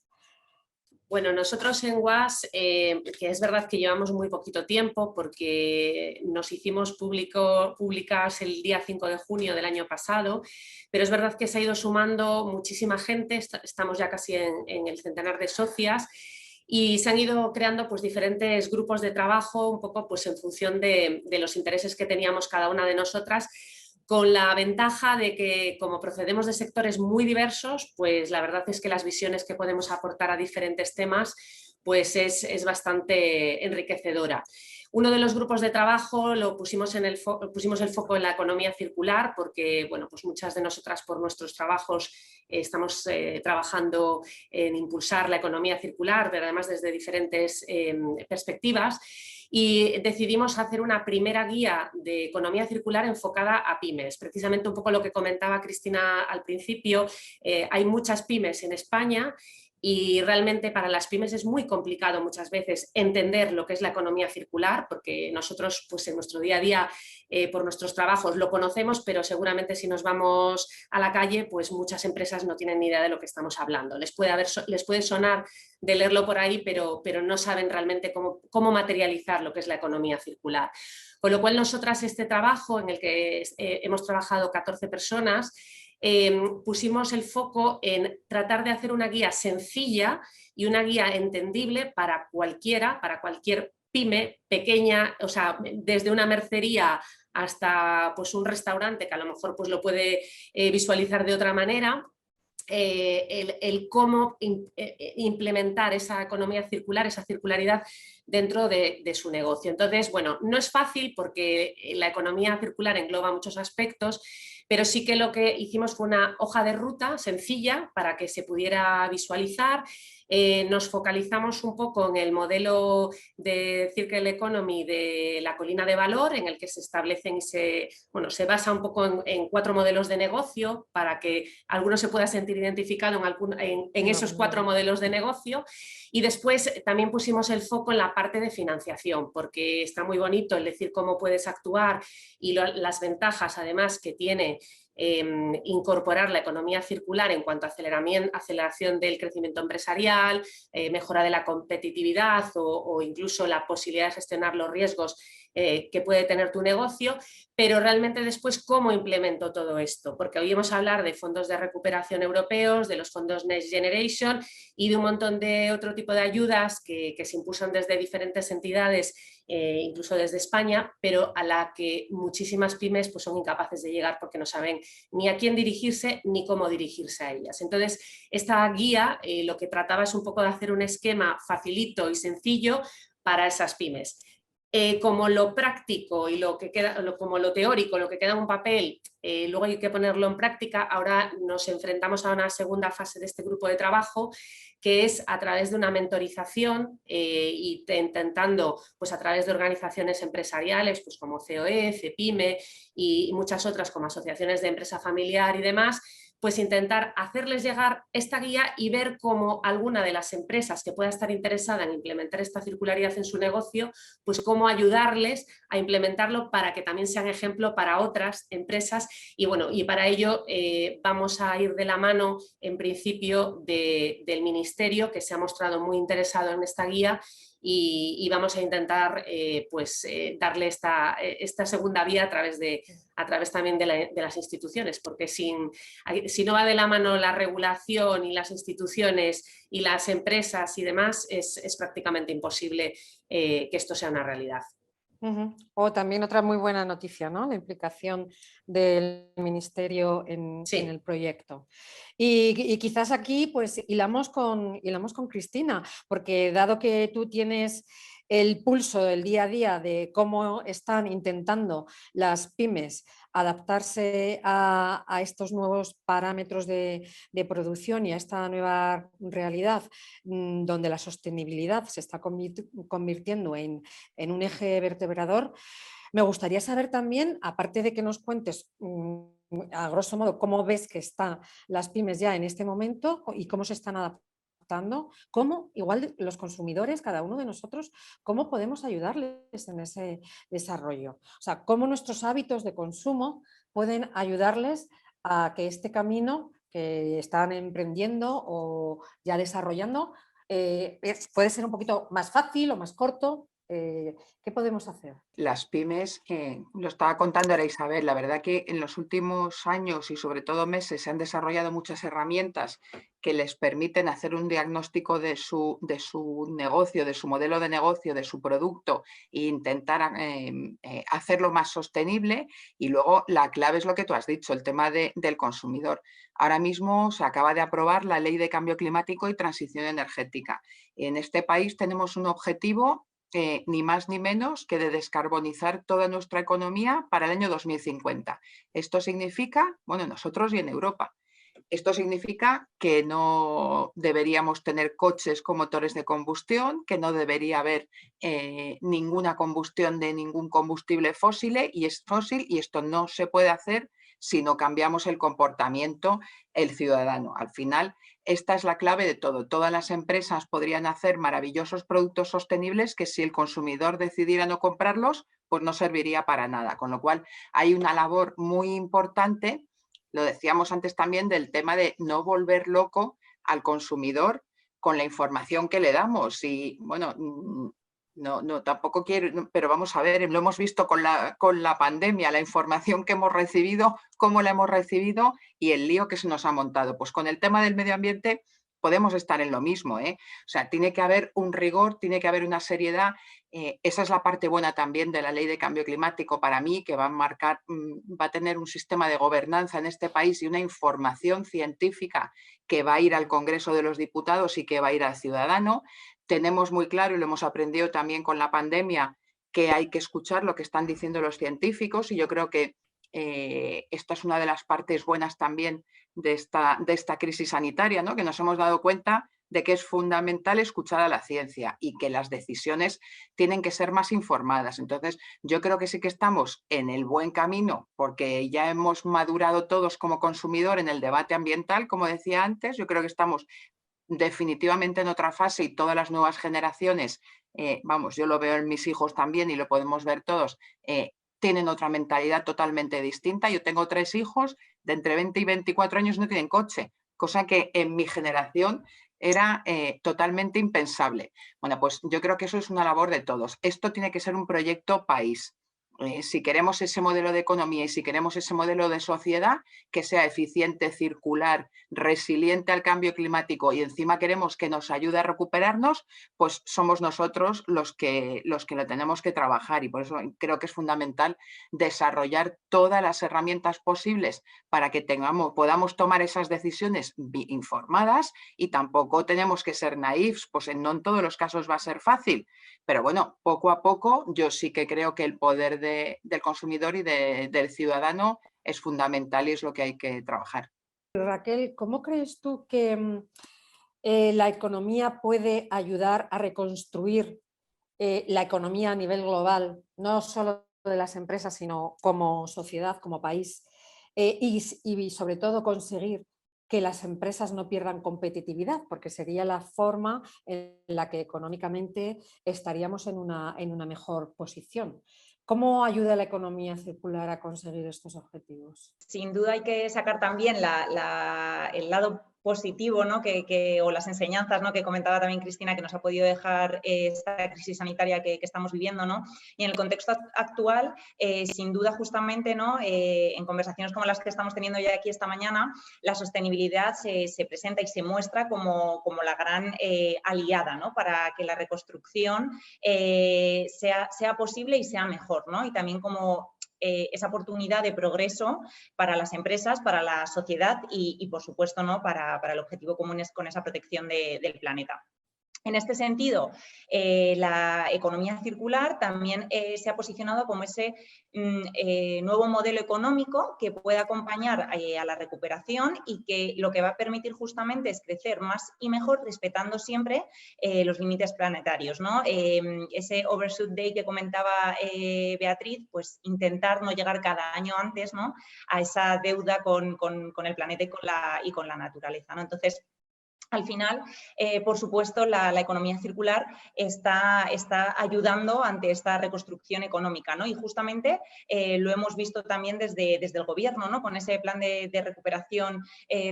Bueno, nosotros en UAS, que es verdad que llevamos muy poquito tiempo porque nos hicimos públicas el día 5 de junio del año pasado, pero es verdad que se ha ido sumando muchísima gente, estamos ya casi en el centenar de socias y se han ido creando pues, diferentes grupos de trabajo un poco pues, en función de los intereses que teníamos cada una de nosotras, con la ventaja de que como procedemos de sectores muy diversos, pues la verdad es que las visiones que podemos aportar a diferentes temas pues es bastante enriquecedora. Uno de los grupos de trabajo pusimos el foco en la economía circular porque bueno, pues muchas de nosotras por nuestros trabajos estamos trabajando en impulsar la economía circular, pero además desde diferentes perspectivas. Y decidimos hacer una primera guía de economía circular enfocada a pymes. Precisamente un poco lo que comentaba Cristina al principio, hay muchas pymes en España y realmente para las pymes es muy complicado muchas veces entender lo que es la economía circular, porque nosotros pues en nuestro día a día por nuestros trabajos lo conocemos, pero seguramente si nos vamos a la calle pues muchas empresas no tienen ni idea de lo que estamos hablando. Les puede sonar de leerlo por ahí, pero no saben realmente cómo materializar lo que es la economía circular. Con lo cual nosotras este trabajo en el que hemos trabajado 14 personas, pusimos el foco en tratar de hacer una guía sencilla y una guía entendible para cualquiera, para cualquier pyme pequeña, o sea, desde una mercería hasta pues, un restaurante que a lo mejor pues, lo puede visualizar de otra manera. El cómo implementar esa economía circular, esa circularidad dentro de su negocio. Entonces, bueno, no es fácil porque la economía circular engloba muchos aspectos, pero sí que lo que hicimos fue una hoja de ruta sencilla para que se pudiera visualizar. Nos focalizamos un poco en el modelo de Circle Economy de la colina de valor, en el que se establecen y se basa un poco en 4 modelos de negocio para que alguno se pueda sentir identificado en esos 4 modelos de negocio. Y después también pusimos el foco en la parte de financiación, porque está muy bonito el decir cómo puedes actuar y las ventajas además que tiene incorporar la economía circular en cuanto a aceleración del crecimiento empresarial, mejora de la competitividad o incluso la posibilidad de gestionar los riesgos que puede tener tu negocio, pero realmente después cómo implemento todo esto, porque oímos hablar de fondos de recuperación europeos, de los fondos Next Generation y de un montón de otro tipo de ayudas que se impulsan desde diferentes entidades, incluso desde España, pero a la que muchísimas pymes pues, son incapaces de llegar porque no saben ni a quién dirigirse ni cómo dirigirse a ellas. Entonces, esta guía lo que trataba es un poco de hacer un esquema facilito y sencillo para esas pymes. Como lo práctico y como lo teórico, lo que queda en un papel, luego hay que ponerlo en práctica. Ahora nos enfrentamos a una segunda fase de este grupo de trabajo, que es a través de una mentorización y intentando, pues a través de organizaciones empresariales, pues como COE, CEPIME y muchas otras como asociaciones de empresa familiar y demás, pues intentar hacerles llegar esta guía y ver cómo alguna de las empresas que pueda estar interesada en implementar esta circularidad en su negocio, pues cómo ayudarles a implementarlo para que también sean ejemplo para otras empresas. Y bueno, y para ello vamos a ir de la mano en principio del Ministerio, que se ha mostrado muy interesado en esta guía, y vamos a intentar darle esta segunda vía a través también de las instituciones, porque si no va de la mano la regulación y las instituciones y las empresas y demás, es prácticamente imposible que esto sea una realidad. O también otra muy buena noticia, ¿no? La implicación del Ministerio en el proyecto. Y quizás aquí pues hilamos con Cristina, porque dado que tú tienes el pulso del día a día de cómo están intentando las pymes adaptarse a estos nuevos parámetros de producción y a esta nueva realidad donde la sostenibilidad se está convirtiendo en un eje vertebrador, me gustaría saber también, aparte de que nos cuentes a grosso modo cómo ves que están las pymes ya en este momento y cómo se están adaptando, cómo igual los consumidores, cada uno de nosotros, cómo podemos ayudarles en ese desarrollo. O sea, cómo nuestros hábitos de consumo pueden ayudarles a que este camino que están emprendiendo o ya desarrollando puede ser un poquito más fácil o más corto. ¿Qué podemos hacer? Las pymes, lo estaba contando ahora Isabel, la verdad que en los últimos años y sobre todo meses se han desarrollado muchas herramientas que les permiten hacer un diagnóstico de su negocio, de su modelo de negocio, de su producto e intentar hacerlo más sostenible. Y luego la clave es lo que tú has dicho, el tema del consumidor. Ahora mismo se acaba de aprobar la Ley de Cambio Climático y Transición Energética. En este país tenemos un objetivo ni más ni menos que de descarbonizar toda nuestra economía para el año 2050. Esto significa, bueno, nosotros y en Europa, esto significa que no deberíamos tener coches con motores de combustión, que no debería haber ninguna combustión de ningún combustible fósil, y esto no se puede hacer si no cambiamos el comportamiento, el ciudadano. Al final, esta es la clave de todo. Todas las empresas podrían hacer maravillosos productos sostenibles que si el consumidor decidiera no comprarlos, pues no serviría para nada. Con lo cual, hay una labor muy importante, lo decíamos antes también, del tema de no volver loco al consumidor con la información que le damos. Y bueno, no, tampoco quiero, pero vamos a ver, lo hemos visto con la pandemia, la información que hemos recibido, cómo la hemos recibido y el lío que se nos ha montado. Pues con el tema del medio ambiente podemos estar en lo mismo, ¿eh? O sea, tiene que haber un rigor, tiene que haber una seriedad. Esa es la parte buena también de la Ley de Cambio Climático para mí, que va a marcar, va a tener un sistema de gobernanza en este país y una información científica que va a ir al Congreso de los Diputados y que va a ir al ciudadano. Tenemos muy claro, y lo hemos aprendido también con la pandemia, que hay que escuchar lo que están diciendo los científicos, y yo creo que esta es una de las partes buenas también de esta crisis sanitaria, ¿no? Que nos hemos dado cuenta de que es fundamental escuchar a la ciencia y que las decisiones tienen que ser más informadas. Entonces, yo creo que sí que estamos en el buen camino, porque ya hemos madurado todos como consumidor en el debate ambiental, como decía antes. Yo creo que estamos definitivamente en otra fase y todas las nuevas generaciones, vamos, yo lo veo en mis hijos también y lo podemos ver todos, tienen otra mentalidad totalmente distinta. Yo tengo 3 hijos de entre 20 y 24 años, no tienen coche, cosa que en mi generación era totalmente impensable. Bueno, pues yo creo que eso es una labor de todos. Esto tiene que ser un proyecto país. Si queremos ese modelo de economía y si queremos ese modelo de sociedad que sea eficiente, circular, resiliente al cambio climático y encima queremos que nos ayude a recuperarnos, pues somos nosotros los que lo tenemos que trabajar, y por eso creo que es fundamental desarrollar todas las herramientas posibles para que podamos tomar esas decisiones informadas, y tampoco tenemos que ser naïfs, pues no en todos los casos va a ser fácil, pero bueno, poco a poco yo sí que creo que el poder del consumidor y del ciudadano es fundamental y es lo que hay que trabajar. Raquel, ¿cómo crees tú que la economía puede ayudar a reconstruir la economía a nivel global, no solo de las empresas, sino como sociedad, como país, y sobre todo conseguir que las empresas no pierdan competitividad, porque sería la forma en la que económicamente estaríamos en una mejor posición? ¿Cómo ayuda la economía circular a conseguir estos objetivos? Sin duda hay que sacar también el lado positivo, ¿no? O las enseñanzas, ¿no? Que comentaba también Cristina, que nos ha podido dejar esta crisis sanitaria que estamos viviendo, ¿no? Y en el contexto actual, sin duda justamente, ¿no? En conversaciones como las que estamos teniendo ya aquí esta mañana, la sostenibilidad se presenta y se muestra como la gran aliada, ¿no? Para que la reconstrucción sea posible y sea mejor, ¿no? Y también como esa oportunidad de progreso para las empresas, para la sociedad y por supuesto, ¿no? para el objetivo común es con esa protección del planeta. En este sentido, la economía circular también se ha posicionado como ese nuevo modelo económico que puede acompañar a la recuperación y que lo que va a permitir justamente es crecer más y mejor respetando siempre los límites planetarios, ¿no? Ese Overshoot Day que comentaba Beatriz, pues intentar no llegar cada año antes, ¿no? A esa deuda con el planeta y con la naturaleza, ¿no? Entonces, al final, por supuesto, la economía circular está ayudando ante esta reconstrucción económica, ¿no? Y justamente lo hemos visto también desde el Gobierno, ¿no? Con ese plan de recuperación,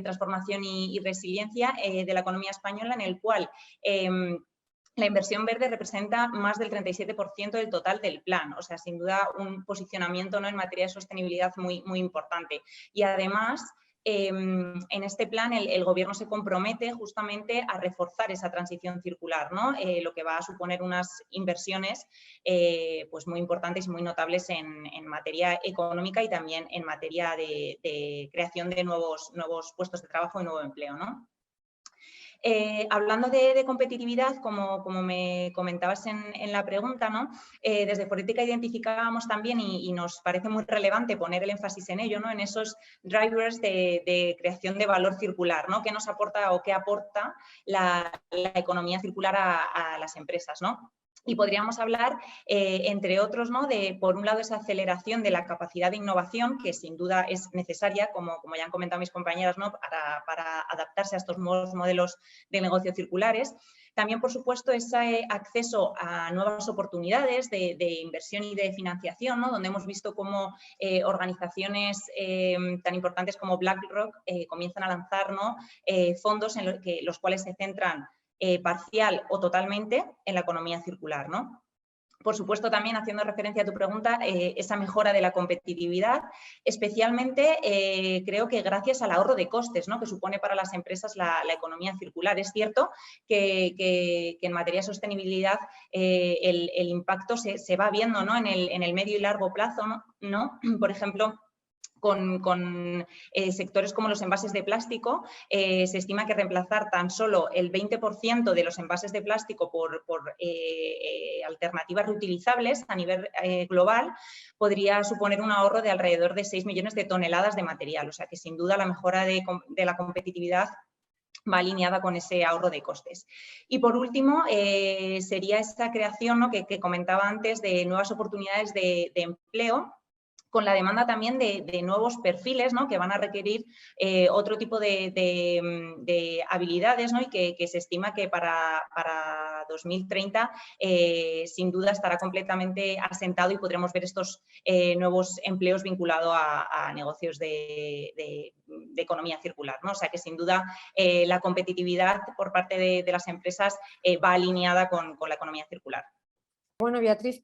transformación y resiliencia de la economía española, en el cual la inversión verde representa más del 37% del total del plan. O sea, sin duda, un posicionamiento, ¿no? En materia de sostenibilidad muy, muy importante. Y además, en este plan el Gobierno se compromete justamente a reforzar esa transición circular, ¿no? Lo que va a suponer unas inversiones pues muy importantes y muy notables en materia económica y también en materia de creación de nuevos puestos de trabajo y nuevo empleo, ¿no? Hablando de competitividad, como me comentabas en la pregunta, ¿no? Desde Forética identificábamos también y nos parece muy relevante poner el énfasis en ello, ¿no? En esos drivers de creación de valor circular, ¿no? ¿Qué nos aporta o qué aporta la economía circular a las empresas, ¿no? Y podríamos hablar, entre otros, ¿no?, de, por un lado, esa aceleración de la capacidad de innovación, que sin duda es necesaria, como ya han comentado mis compañeras, ¿no?, para adaptarse a estos nuevos modelos de negocio circulares. También, por supuesto, ese acceso a nuevas oportunidades de inversión y de financiación, ¿no?, donde hemos visto cómo organizaciones tan importantes como BlackRock comienzan a lanzar, ¿no?, fondos en los cuales se centran parcial o totalmente en la economía circular, ¿no? Por supuesto, también haciendo referencia a tu pregunta, esa mejora de la competitividad, especialmente creo que gracias al ahorro de costes, ¿no?, que supone para las empresas la economía circular. Es cierto que en materia de sostenibilidad el impacto se va viendo, ¿no?, en el medio y largo plazo, ¿no? Por ejemplo, con sectores como los envases de plástico, se estima que reemplazar tan solo el 20% de los envases de plástico por alternativas reutilizables a nivel global podría suponer un ahorro de alrededor de 6 millones de toneladas de material. O sea que sin duda la mejora de la competitividad va alineada con ese ahorro de costes. Y por último, sería esta creación, ¿no?, que comentaba antes, de nuevas oportunidades de empleo, con la demanda también de nuevos perfiles, ¿no?, que van a requerir otro tipo de habilidades, ¿no?, y que se estima que para 2030 sin duda estará completamente asentado y podremos ver estos nuevos empleos vinculados a negocios de economía circular, ¿no? O sea que sin duda la competitividad por parte de las empresas va alineada con la economía circular. Bueno, Beatriz,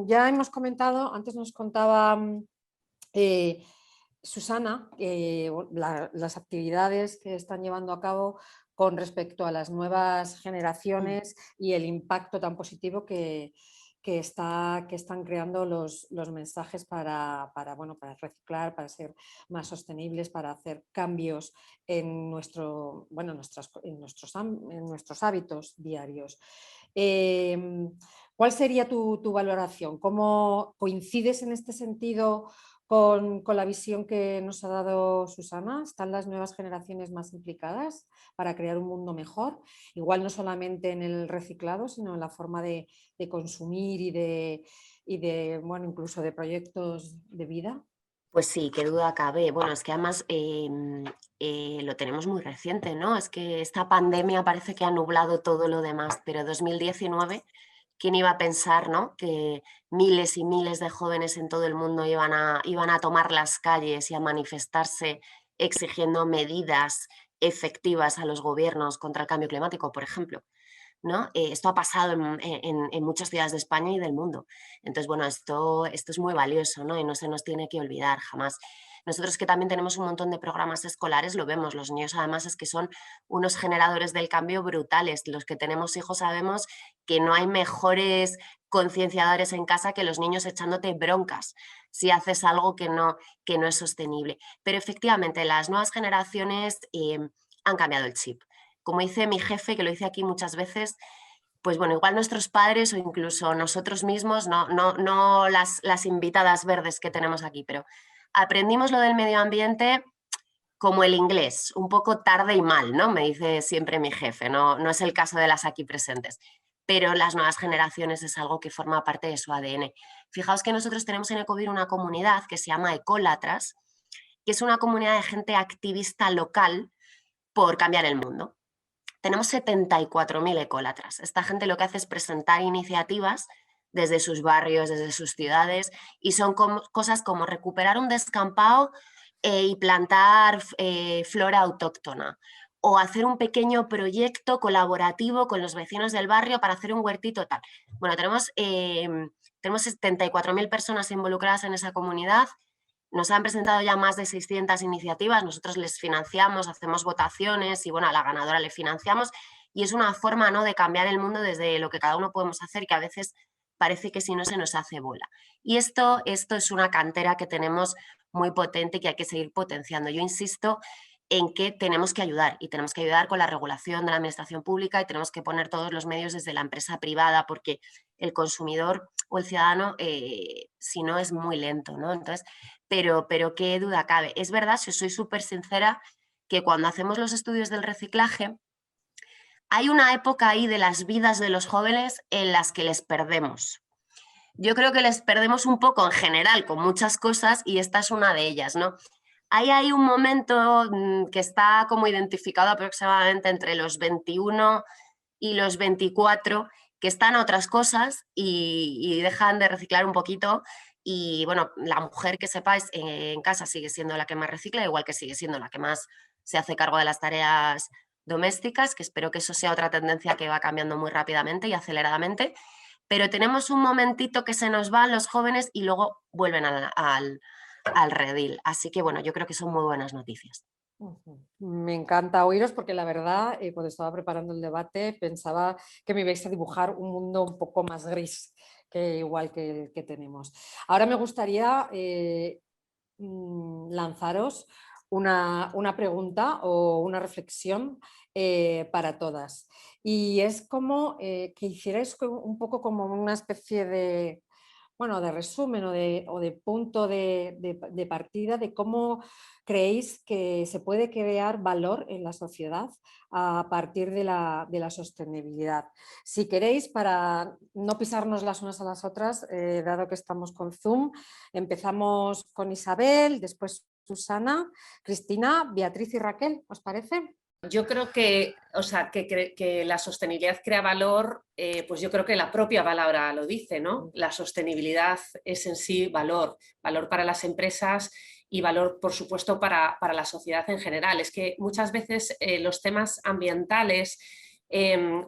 ya hemos comentado, antes nos contaba Susana, las actividades que están llevando a cabo con respecto a las nuevas generaciones y el impacto tan positivo que están creando los mensajes para reciclar, para ser más sostenibles, para hacer cambios en nuestros hábitos diarios. ¿Cuál sería tu valoración? ¿Cómo coincides en este sentido con la visión que nos ha dado Susana? ¿Están las nuevas generaciones más implicadas para crear un mundo mejor? Igual no solamente en el reciclado, sino en la forma de consumir y de incluso de proyectos de vida. Pues sí, qué duda cabe. Bueno, es que además lo tenemos muy reciente, ¿no? Es que esta pandemia parece que ha nublado todo lo demás, pero 2019, ¿quién iba a pensar, ¿no?, que miles y miles de jóvenes en todo el mundo iban a tomar las calles y a manifestarse exigiendo medidas efectivas a los gobiernos contra el cambio climático, por ejemplo, ¿no? Esto ha pasado en muchas ciudades de España y del mundo. Entonces, bueno, esto es muy valioso, ¿no?, y no se nos tiene que olvidar jamás. Nosotros, que también tenemos un montón de programas escolares, lo vemos. Los niños además es que son unos generadores del cambio brutales. Los que tenemos hijos sabemos que no hay mejores concienciadores en casa que los niños echándote broncas si haces algo que no es sostenible. Pero efectivamente las nuevas generaciones han cambiado el chip. Como dice mi jefe, que lo dice aquí muchas veces, pues bueno, igual nuestros padres o incluso nosotros mismos, no las invitadas verdes que tenemos aquí, pero aprendimos lo del medio ambiente como el inglés, un poco tarde y mal, ¿no?, me dice siempre mi jefe, no es el caso de las aquí presentes, pero las nuevas generaciones es algo que forma parte de su ADN. Fijaos que nosotros tenemos en Ecovir una comunidad que se llama Ecólatras, que es una comunidad de gente activista local por cambiar el mundo. Tenemos 74.000 ecólatras. Esta gente lo que hace es presentar iniciativas desde sus barrios, desde sus ciudades, y son cosas como recuperar un descampado y plantar flora autóctona, o hacer un pequeño proyecto colaborativo con los vecinos del barrio para hacer un huertito tal. Bueno, tenemos 74.000 personas involucradas en esa comunidad. Nos han presentado ya más de 600 iniciativas, nosotros les financiamos, hacemos votaciones y bueno, a la ganadora le financiamos, y es una forma, ¿no?, de cambiar el mundo desde lo que cada uno podemos hacer, que a veces parece que si no se nos hace bola. Y esto es una cantera que tenemos muy potente y que hay que seguir potenciando. Yo insisto en que tenemos que ayudar, y tenemos que ayudar con la regulación de la administración pública, y tenemos que poner todos los medios desde la empresa privada, porque el consumidor o el ciudadano, si no, es muy lento, ¿no? Entonces, pero qué duda cabe. Es verdad, si os soy súper sincera, que cuando hacemos los estudios del reciclaje, hay una época ahí de las vidas de los jóvenes en las que les perdemos. Yo creo que les perdemos un poco en general con muchas cosas y esta es una de ellas, ¿no? Hay un momento que está como identificado aproximadamente entre los 21 y los 24, que están otras cosas y dejan de reciclar un poquito. Y bueno, la mujer, que sepáis, en casa sigue siendo la que más recicla, igual que sigue siendo la que más se hace cargo de las tareas domésticas, que espero que eso sea otra tendencia que va cambiando muy rápidamente y aceleradamente. Pero tenemos un momentito que se nos van los jóvenes y luego vuelven al redil. Así que bueno, yo creo que son muy buenas noticias. Me encanta oíros porque la verdad, cuando estaba preparando el debate, pensaba que me ibais a dibujar un mundo un poco más gris que igual que el que tenemos. Ahora me gustaría lanzaros una pregunta o una reflexión para todas. Y es como que hicierais un poco como una especie de, bueno, de resumen o de punto de partida de cómo creéis que se puede crear valor en la sociedad a partir de la sostenibilidad. Si queréis, para no pisarnos las unas a las otras, dado que estamos con Zoom, empezamos con Isabel, después Susana, Cristina, Beatriz y Raquel, ¿os parece? Yo creo que, o sea, que la sostenibilidad crea valor, pues yo creo que la propia palabra lo dice, ¿no? La sostenibilidad es en sí valor, valor para las empresas y valor, por supuesto, para la sociedad en general. Es que muchas veces los temas ambientales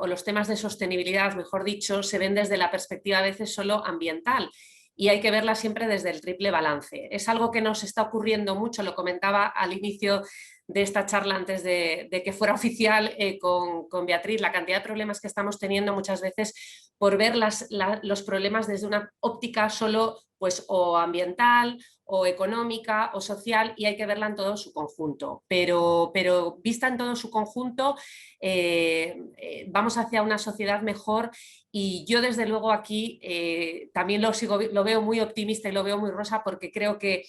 o los temas de sostenibilidad, mejor dicho, se ven desde la perspectiva a veces solo ambiental. Y hay que verla siempre desde el triple balance. Es algo que nos está ocurriendo mucho, lo comentaba al inicio de esta charla antes de que fuera oficial con Beatriz, la cantidad de problemas que estamos teniendo muchas veces por ver los problemas desde una óptica solo pues, o ambiental o económica o social, y hay que verla en todo su conjunto. Pero vista en todo su conjunto, vamos hacia una sociedad mejor. Y yo desde luego aquí también lo veo muy optimista y lo veo muy rosa, porque creo que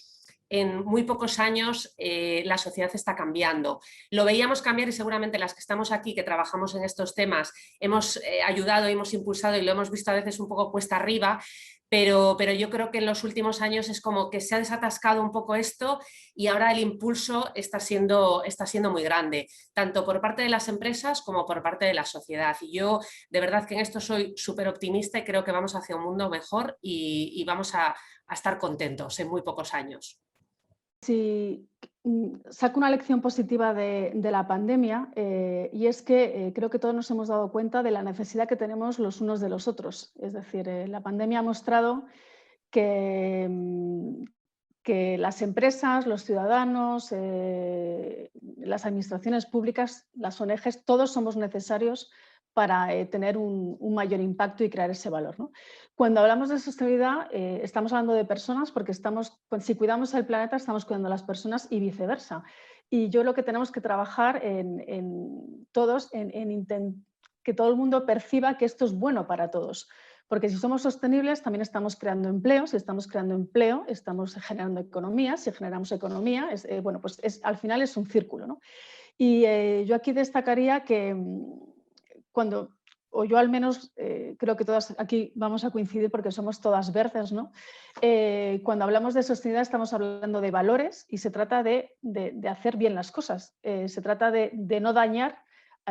en muy pocos años la sociedad está cambiando. Lo veíamos cambiar y seguramente las que estamos aquí, que trabajamos en estos temas, hemos ayudado, hemos impulsado y lo hemos visto a veces un poco cuesta arriba, pero yo creo que en los últimos años es como que se ha desatascado un poco esto y ahora el impulso está siendo muy grande, tanto por parte de las empresas como por parte de la sociedad. Y yo de verdad que en esto soy súper optimista y creo que vamos hacia un mundo mejor y vamos a estar contentos en muy pocos años. Si saco una lección positiva de la pandemia, y es que creo que todos nos hemos dado cuenta de la necesidad que tenemos los unos de los otros. Es decir, la pandemia ha mostrado que las empresas, los ciudadanos, las administraciones públicas, las ONGs, todos somos necesarios para tener un mayor impacto y crear ese valor, ¿no? Cuando hablamos de sostenibilidad, estamos hablando de personas, porque si cuidamos el planeta, estamos cuidando a las personas y viceversa. Y yo creo que tenemos que trabajar todos en que todo el mundo perciba que esto es bueno para todos. Porque si somos sostenibles, también estamos creando empleo. Si estamos creando empleo, estamos generando economía. Si generamos economía, bueno, pues al final es un círculo, ¿no? Y yo aquí destacaría que o yo al menos creo que todas aquí vamos a coincidir porque somos todas verdes, ¿no? Cuando hablamos de sostenibilidad estamos hablando de valores y se trata de hacer bien las cosas. Se trata de no dañar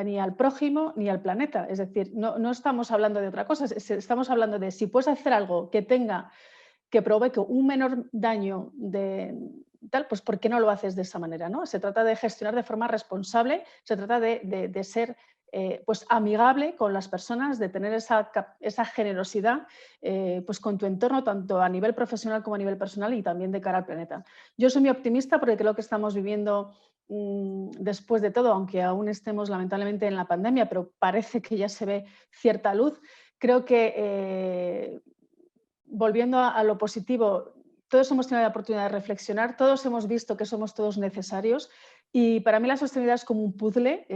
ni al prójimo ni al planeta. Es decir, no estamos hablando de otra cosa, estamos hablando de si puedes hacer algo que provoque un menor daño tal, pues ¿por qué no lo haces de esa manera, ¿no? Se trata de gestionar de forma responsable, se trata de ser pues amigable con las personas, de tener esa generosidad pues con tu entorno, tanto a nivel profesional como a nivel personal y también de cara al planeta. Yo soy muy optimista porque creo que estamos viviendo después de todo, aunque aún estemos lamentablemente en la pandemia, pero parece que ya se ve cierta luz. Creo que volviendo a lo positivo, todos hemos tenido la oportunidad de reflexionar, todos hemos visto que somos todos necesarios y para mí la sostenibilidad es como un puzzle,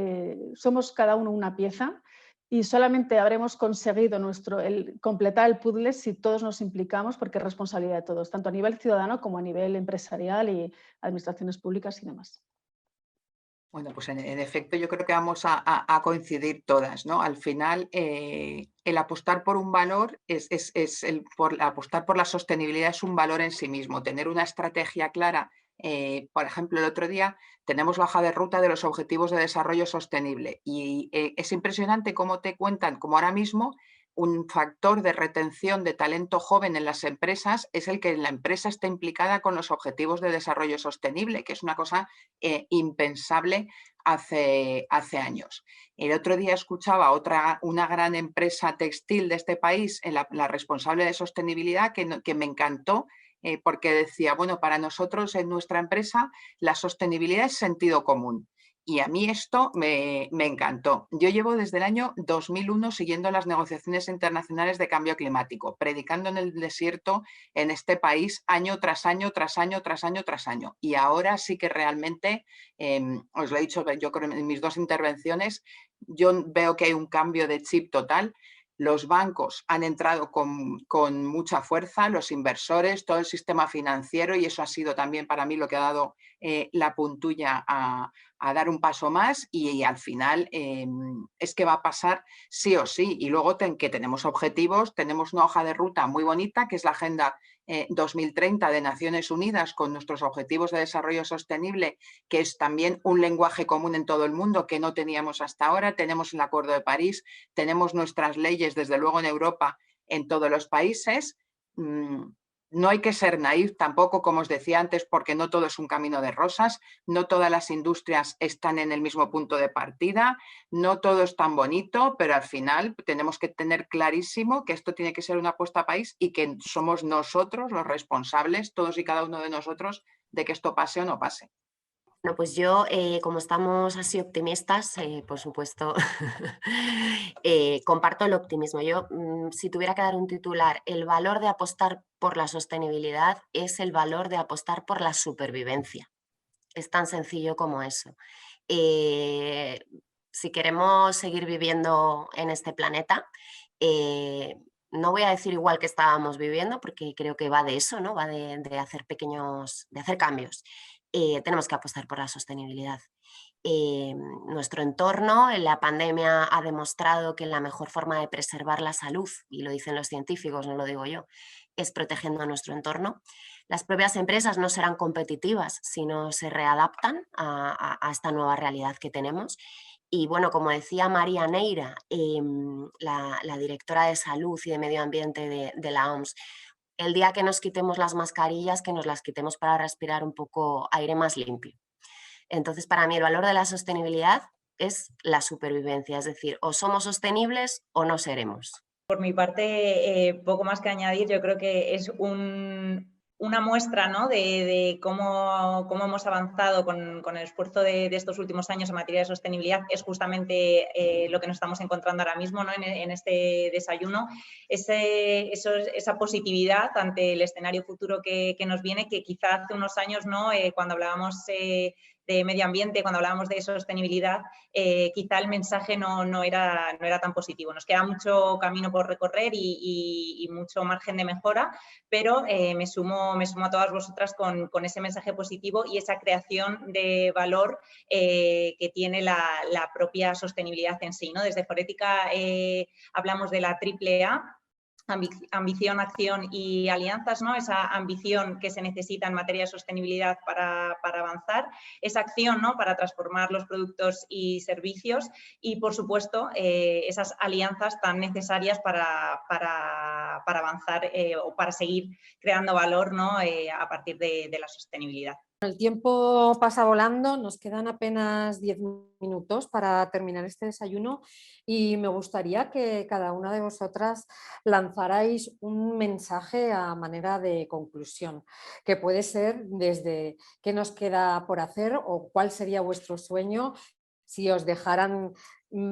somos cada uno una pieza y solamente habremos conseguido completar el puzzle si todos nos implicamos, porque es responsabilidad de todos, tanto a nivel ciudadano como a nivel empresarial y administraciones públicas y demás. Bueno, pues en efecto yo creo que vamos a coincidir todas, ¿no? Al final, el apostar por un valor apostar por la sostenibilidad es un valor en sí mismo. Tener una estrategia clara, por ejemplo, el otro día tenemos la hoja de ruta de los Objetivos de Desarrollo Sostenible y es impresionante cómo te cuentan, como ahora mismo un factor de retención de talento joven en las empresas es el que la empresa está implicada con los Objetivos de Desarrollo Sostenible, que es una cosa impensable hace años. El otro día escuchaba una gran empresa textil de este país, la responsable de sostenibilidad, que me encantó, porque decía, bueno, para nosotros en nuestra empresa la sostenibilidad es sentido común. Y a mí esto me encantó. Yo llevo desde el año 2001 siguiendo las negociaciones internacionales de cambio climático, predicando en el desierto en este país año tras año, tras año, tras año, tras año. Y ahora sí que realmente, os lo he dicho yo creo en mis 2 intervenciones, yo veo que hay un cambio de chip total. Los bancos han entrado con mucha fuerza, los inversores, todo el sistema financiero, y eso ha sido también para mí lo que ha dado la puntulla a dar un paso más y al final es que va a pasar sí o sí. Y luego que tenemos objetivos, tenemos una hoja de ruta muy bonita que es la Agenda 2030 de Naciones Unidas con nuestros Objetivos de Desarrollo Sostenible, que es también un lenguaje común en todo el mundo que no teníamos hasta ahora. Tenemos el Acuerdo de París, tenemos nuestras leyes desde luego en Europa, en todos los países. No hay que ser naïf tampoco, como os decía antes, porque no todo es un camino de rosas, no todas las industrias están en el mismo punto de partida, no todo es tan bonito, pero al final tenemos que tener clarísimo que esto tiene que ser una apuesta a país y que somos nosotros los responsables, todos y cada uno de nosotros, de que esto pase o no pase. Bueno, pues yo, como estamos así optimistas, por supuesto, comparto el optimismo. Yo, si tuviera que dar un titular, el valor de apostar por la sostenibilidad es el valor de apostar por la supervivencia. Es tan sencillo como eso. Si queremos seguir viviendo en este planeta, no voy a decir igual que estábamos viviendo, porque creo que va de eso, ¿no? Va de hacer de hacer cambios. Tenemos que apostar por la sostenibilidad. Nuestro entorno, la pandemia ha demostrado que la mejor forma de preservar la salud, y lo dicen los científicos, no lo digo yo, es protegiendo a nuestro entorno. Las propias empresas no serán competitivas si no se readaptan a esta nueva realidad que tenemos. Y bueno, como decía María Neira, la directora de Salud y de Medio Ambiente de la OMS, el día que nos quitemos las mascarillas, que nos las quitemos para respirar un poco aire más limpio. Entonces, para mí el valor de la sostenibilidad es la supervivencia, es decir, o somos sostenibles o no seremos. Por mi parte, poco más que añadir, yo creo que es una muestra, ¿no?, de cómo hemos avanzado con el esfuerzo de estos últimos años en materia de sostenibilidad. Es justamente lo que nos estamos encontrando ahora mismo, ¿no?, en este desayuno, esa positividad ante el escenario futuro que nos viene, que quizá hace unos años, ¿no?, cuando hablábamos de medio ambiente, cuando hablábamos de sostenibilidad, quizá el mensaje no era tan positivo. Nos queda mucho camino por recorrer y mucho margen de mejora, pero me sumo a todas vosotras con ese mensaje positivo y esa creación de valor que tiene la propia sostenibilidad en sí, ¿no? Desde Forética hablamos de la AAA, ambición, acción y alianzas, ¿no? Esa ambición que se necesita en materia de sostenibilidad para avanzar, esa acción, ¿no?, para transformar los productos y servicios y, por supuesto, esas alianzas tan necesarias para avanzar o para seguir creando valor, ¿no?, a partir de la sostenibilidad. El tiempo pasa volando, nos quedan apenas 10 minutos para terminar este desayuno y me gustaría que cada una de vosotras lanzarais un mensaje a manera de conclusión, que puede ser desde qué nos queda por hacer o cuál sería vuestro sueño. Si os dejaran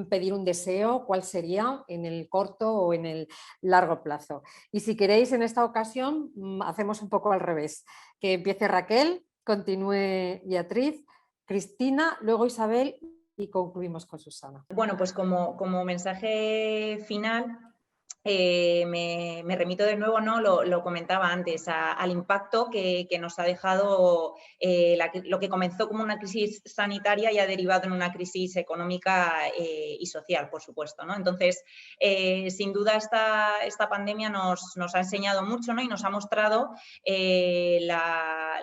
pedir un deseo, ¿cuál sería en el corto o en el largo plazo? Y si queréis, en esta ocasión hacemos un poco al revés, que empiece Raquel, continúe Beatriz, Cristina, luego Isabel y concluimos con Susana. Bueno, pues como mensaje final, me remito de nuevo, ¿no? Lo comentaba antes, al impacto que nos ha dejado lo que comenzó como una crisis sanitaria y ha derivado en una crisis económica y social, por supuesto, ¿no? Entonces, sin duda esta pandemia nos ha enseñado mucho, ¿no? Y nos ha mostrado la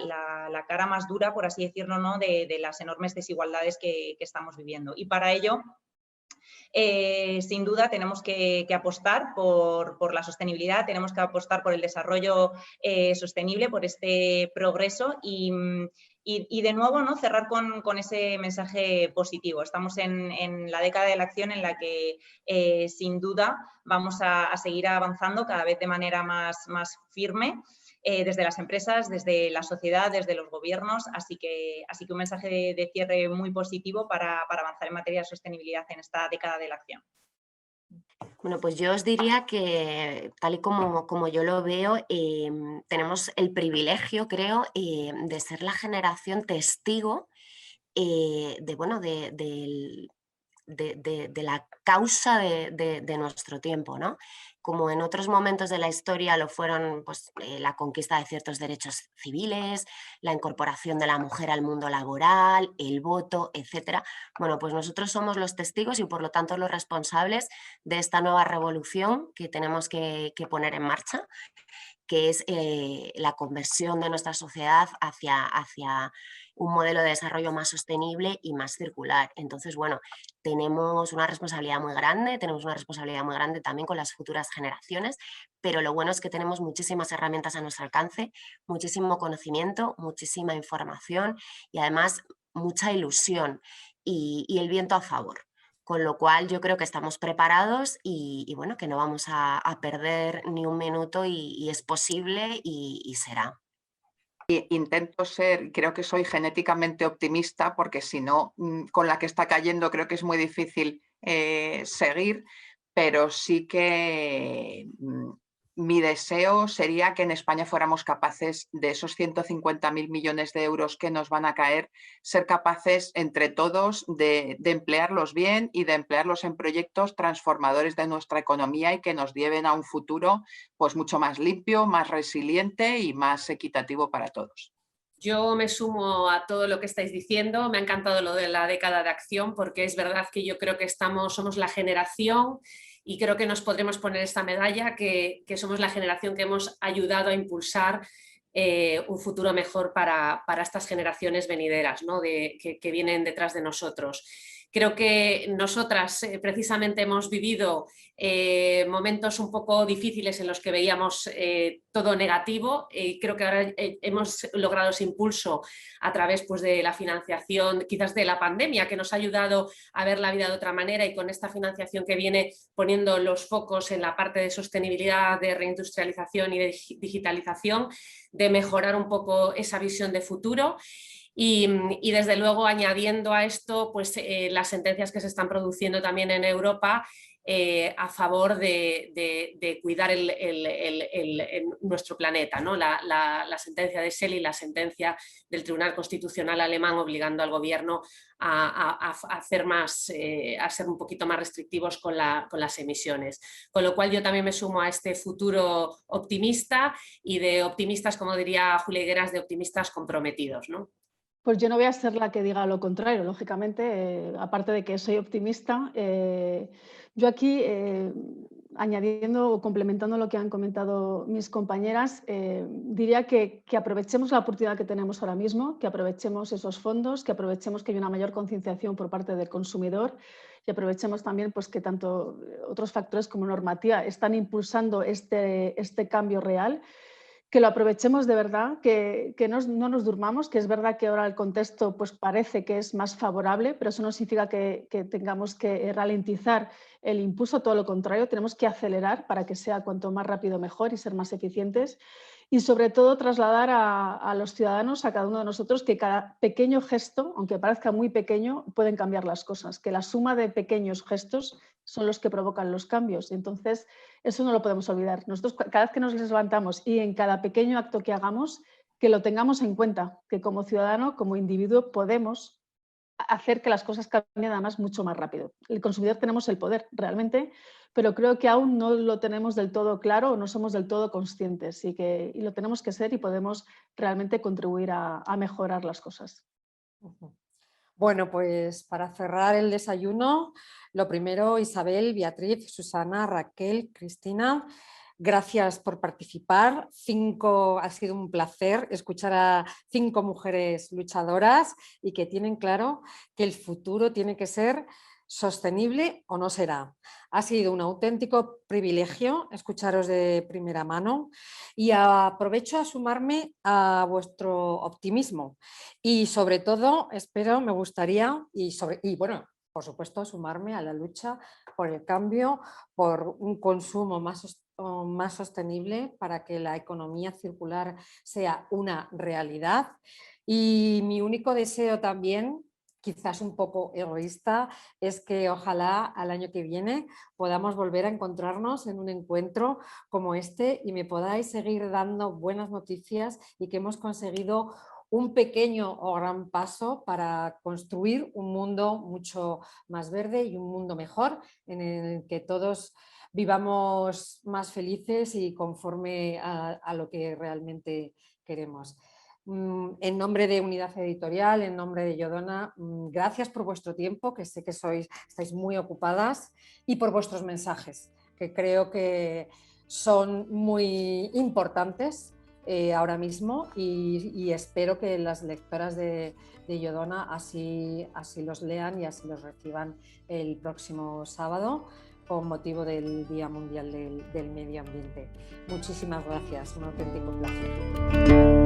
cara más dura, por así decirlo, ¿no? de las enormes desigualdades que estamos viviendo. Y para ello, sin duda tenemos que apostar por la sostenibilidad, tenemos que apostar por el desarrollo sostenible, por este progreso y de nuevo, ¿no? Cerrar con ese mensaje positivo. Estamos en la década de la acción en la que sin duda vamos a seguir avanzando cada vez de manera más firme. Desde las empresas, desde la sociedad, desde los gobiernos, así que un mensaje de cierre muy positivo para avanzar en materia de sostenibilidad en esta década de la acción. Bueno, pues yo os diría que, tal y como yo lo veo, tenemos el privilegio, creo, de ser la generación testigo de la causa de nuestro tiempo, ¿no? Como en otros momentos de la historia lo fueron pues, la conquista de ciertos derechos civiles, la incorporación de la mujer al mundo laboral, el voto, etc. Bueno, pues nosotros somos los testigos y por lo tanto los responsables de esta nueva revolución que tenemos que poner en marcha, que es la conversión de nuestra sociedad hacia un modelo de desarrollo más sostenible y más circular. Entonces, bueno, tenemos una responsabilidad muy grande también con las futuras generaciones, pero lo bueno es que tenemos muchísimas herramientas a nuestro alcance, muchísimo conocimiento, muchísima información y además mucha ilusión y el viento a favor. Con lo cual yo creo que estamos preparados y bueno, que no vamos a perder ni un minuto y es posible y será. Intento ser, creo que soy genéticamente optimista porque si no, con la que está cayendo creo que es muy difícil seguir, pero sí que mi deseo sería que en España fuéramos capaces de esos 150.000 millones de euros que nos van a caer, ser capaces entre todos de emplearlos bien y de emplearlos en proyectos transformadores de nuestra economía y que nos lleven a un futuro pues mucho más limpio, más resiliente y más equitativo para todos. Yo me sumo a todo lo que estáis diciendo, me ha encantado lo de la década de acción porque es verdad que yo creo que somos la generación y creo que nos podremos poner esta medalla que somos la generación que hemos ayudado a impulsar un futuro mejor para estas generaciones venideras, ¿no? que vienen detrás de nosotros. Creo que nosotras precisamente hemos vivido momentos un poco difíciles en los que veíamos todo negativo. Creo que ahora hemos logrado ese impulso a través pues, de la financiación, quizás de la pandemia, que nos ha ayudado a ver la vida de otra manera y con esta financiación que viene poniendo los focos en la parte de sostenibilidad, de reindustrialización y de digitalización, de mejorar un poco esa visión de futuro. Y desde luego añadiendo a esto pues, las sentencias que se están produciendo también en Europa a favor de cuidar nuestro planeta, ¿no? La sentencia de Schell y la sentencia del Tribunal Constitucional alemán obligando al gobierno a ser un poquito más restrictivos con las emisiones. Con lo cual yo también me sumo a este futuro optimista y de optimistas, como diría Julia Higueras, de optimistas comprometidos, ¿no? Pues yo no voy a ser la que diga lo contrario, lógicamente, aparte de que soy optimista. Yo aquí, añadiendo o complementando lo que han comentado mis compañeras, diría que aprovechemos la oportunidad que tenemos ahora mismo, que aprovechemos esos fondos, que aprovechemos que hay una mayor concienciación por parte del consumidor y aprovechemos también pues, que tanto otros factores como normativa están impulsando este cambio real. Que lo aprovechemos de verdad, que no nos durmamos, que es verdad que ahora el contexto pues, parece que es más favorable, pero eso no significa que tengamos que ralentizar el impulso, todo lo contrario, tenemos que acelerar para que sea cuanto más rápido mejor y ser más eficientes y sobre todo trasladar a los ciudadanos, a cada uno de nosotros, que cada pequeño gesto, aunque parezca muy pequeño, pueden cambiar las cosas, que la suma de pequeños gestos son los que provocan los cambios. Entonces, eso no lo podemos olvidar. Nosotros cada vez que nos levantamos y en cada pequeño acto que hagamos, que lo tengamos en cuenta, que como ciudadano, como individuo, podemos hacer que las cosas cambien además mucho más rápido. El consumidor tenemos el poder realmente, pero creo que aún no lo tenemos del todo claro o no somos del todo conscientes y lo tenemos que ser y podemos realmente contribuir a mejorar las cosas. Bueno, pues para cerrar el desayuno, lo primero, Isabel, Beatriz, Susana, Raquel, Cristina, gracias por participar. Ha sido un placer escuchar a 5 mujeres luchadoras y que tienen claro que el futuro tiene que ser sostenible o no será. Ha sido un auténtico privilegio escucharos de primera mano y aprovecho a sumarme a vuestro optimismo y sobre todo me gustaría bueno, por supuesto sumarme a la lucha por el cambio, por un consumo más sostenible para que la economía circular sea una realidad. Y mi único deseo también, quizás un poco egoísta, es que ojalá al año que viene podamos volver a encontrarnos en un encuentro como este y me podáis seguir dando buenas noticias y que hemos conseguido un pequeño o gran paso para construir un mundo mucho más verde y un mundo mejor en el que todos vivamos más felices y conforme a lo que realmente queremos. En nombre de Unidad Editorial, en nombre de Yodona, gracias por vuestro tiempo, que sé que estáis muy ocupadas, y por vuestros mensajes, que creo que son muy importantes ahora mismo y espero que las lectoras de Yodona así los lean y así los reciban el próximo sábado con motivo del Día Mundial del Medio Ambiente. Muchísimas gracias, un auténtico placer.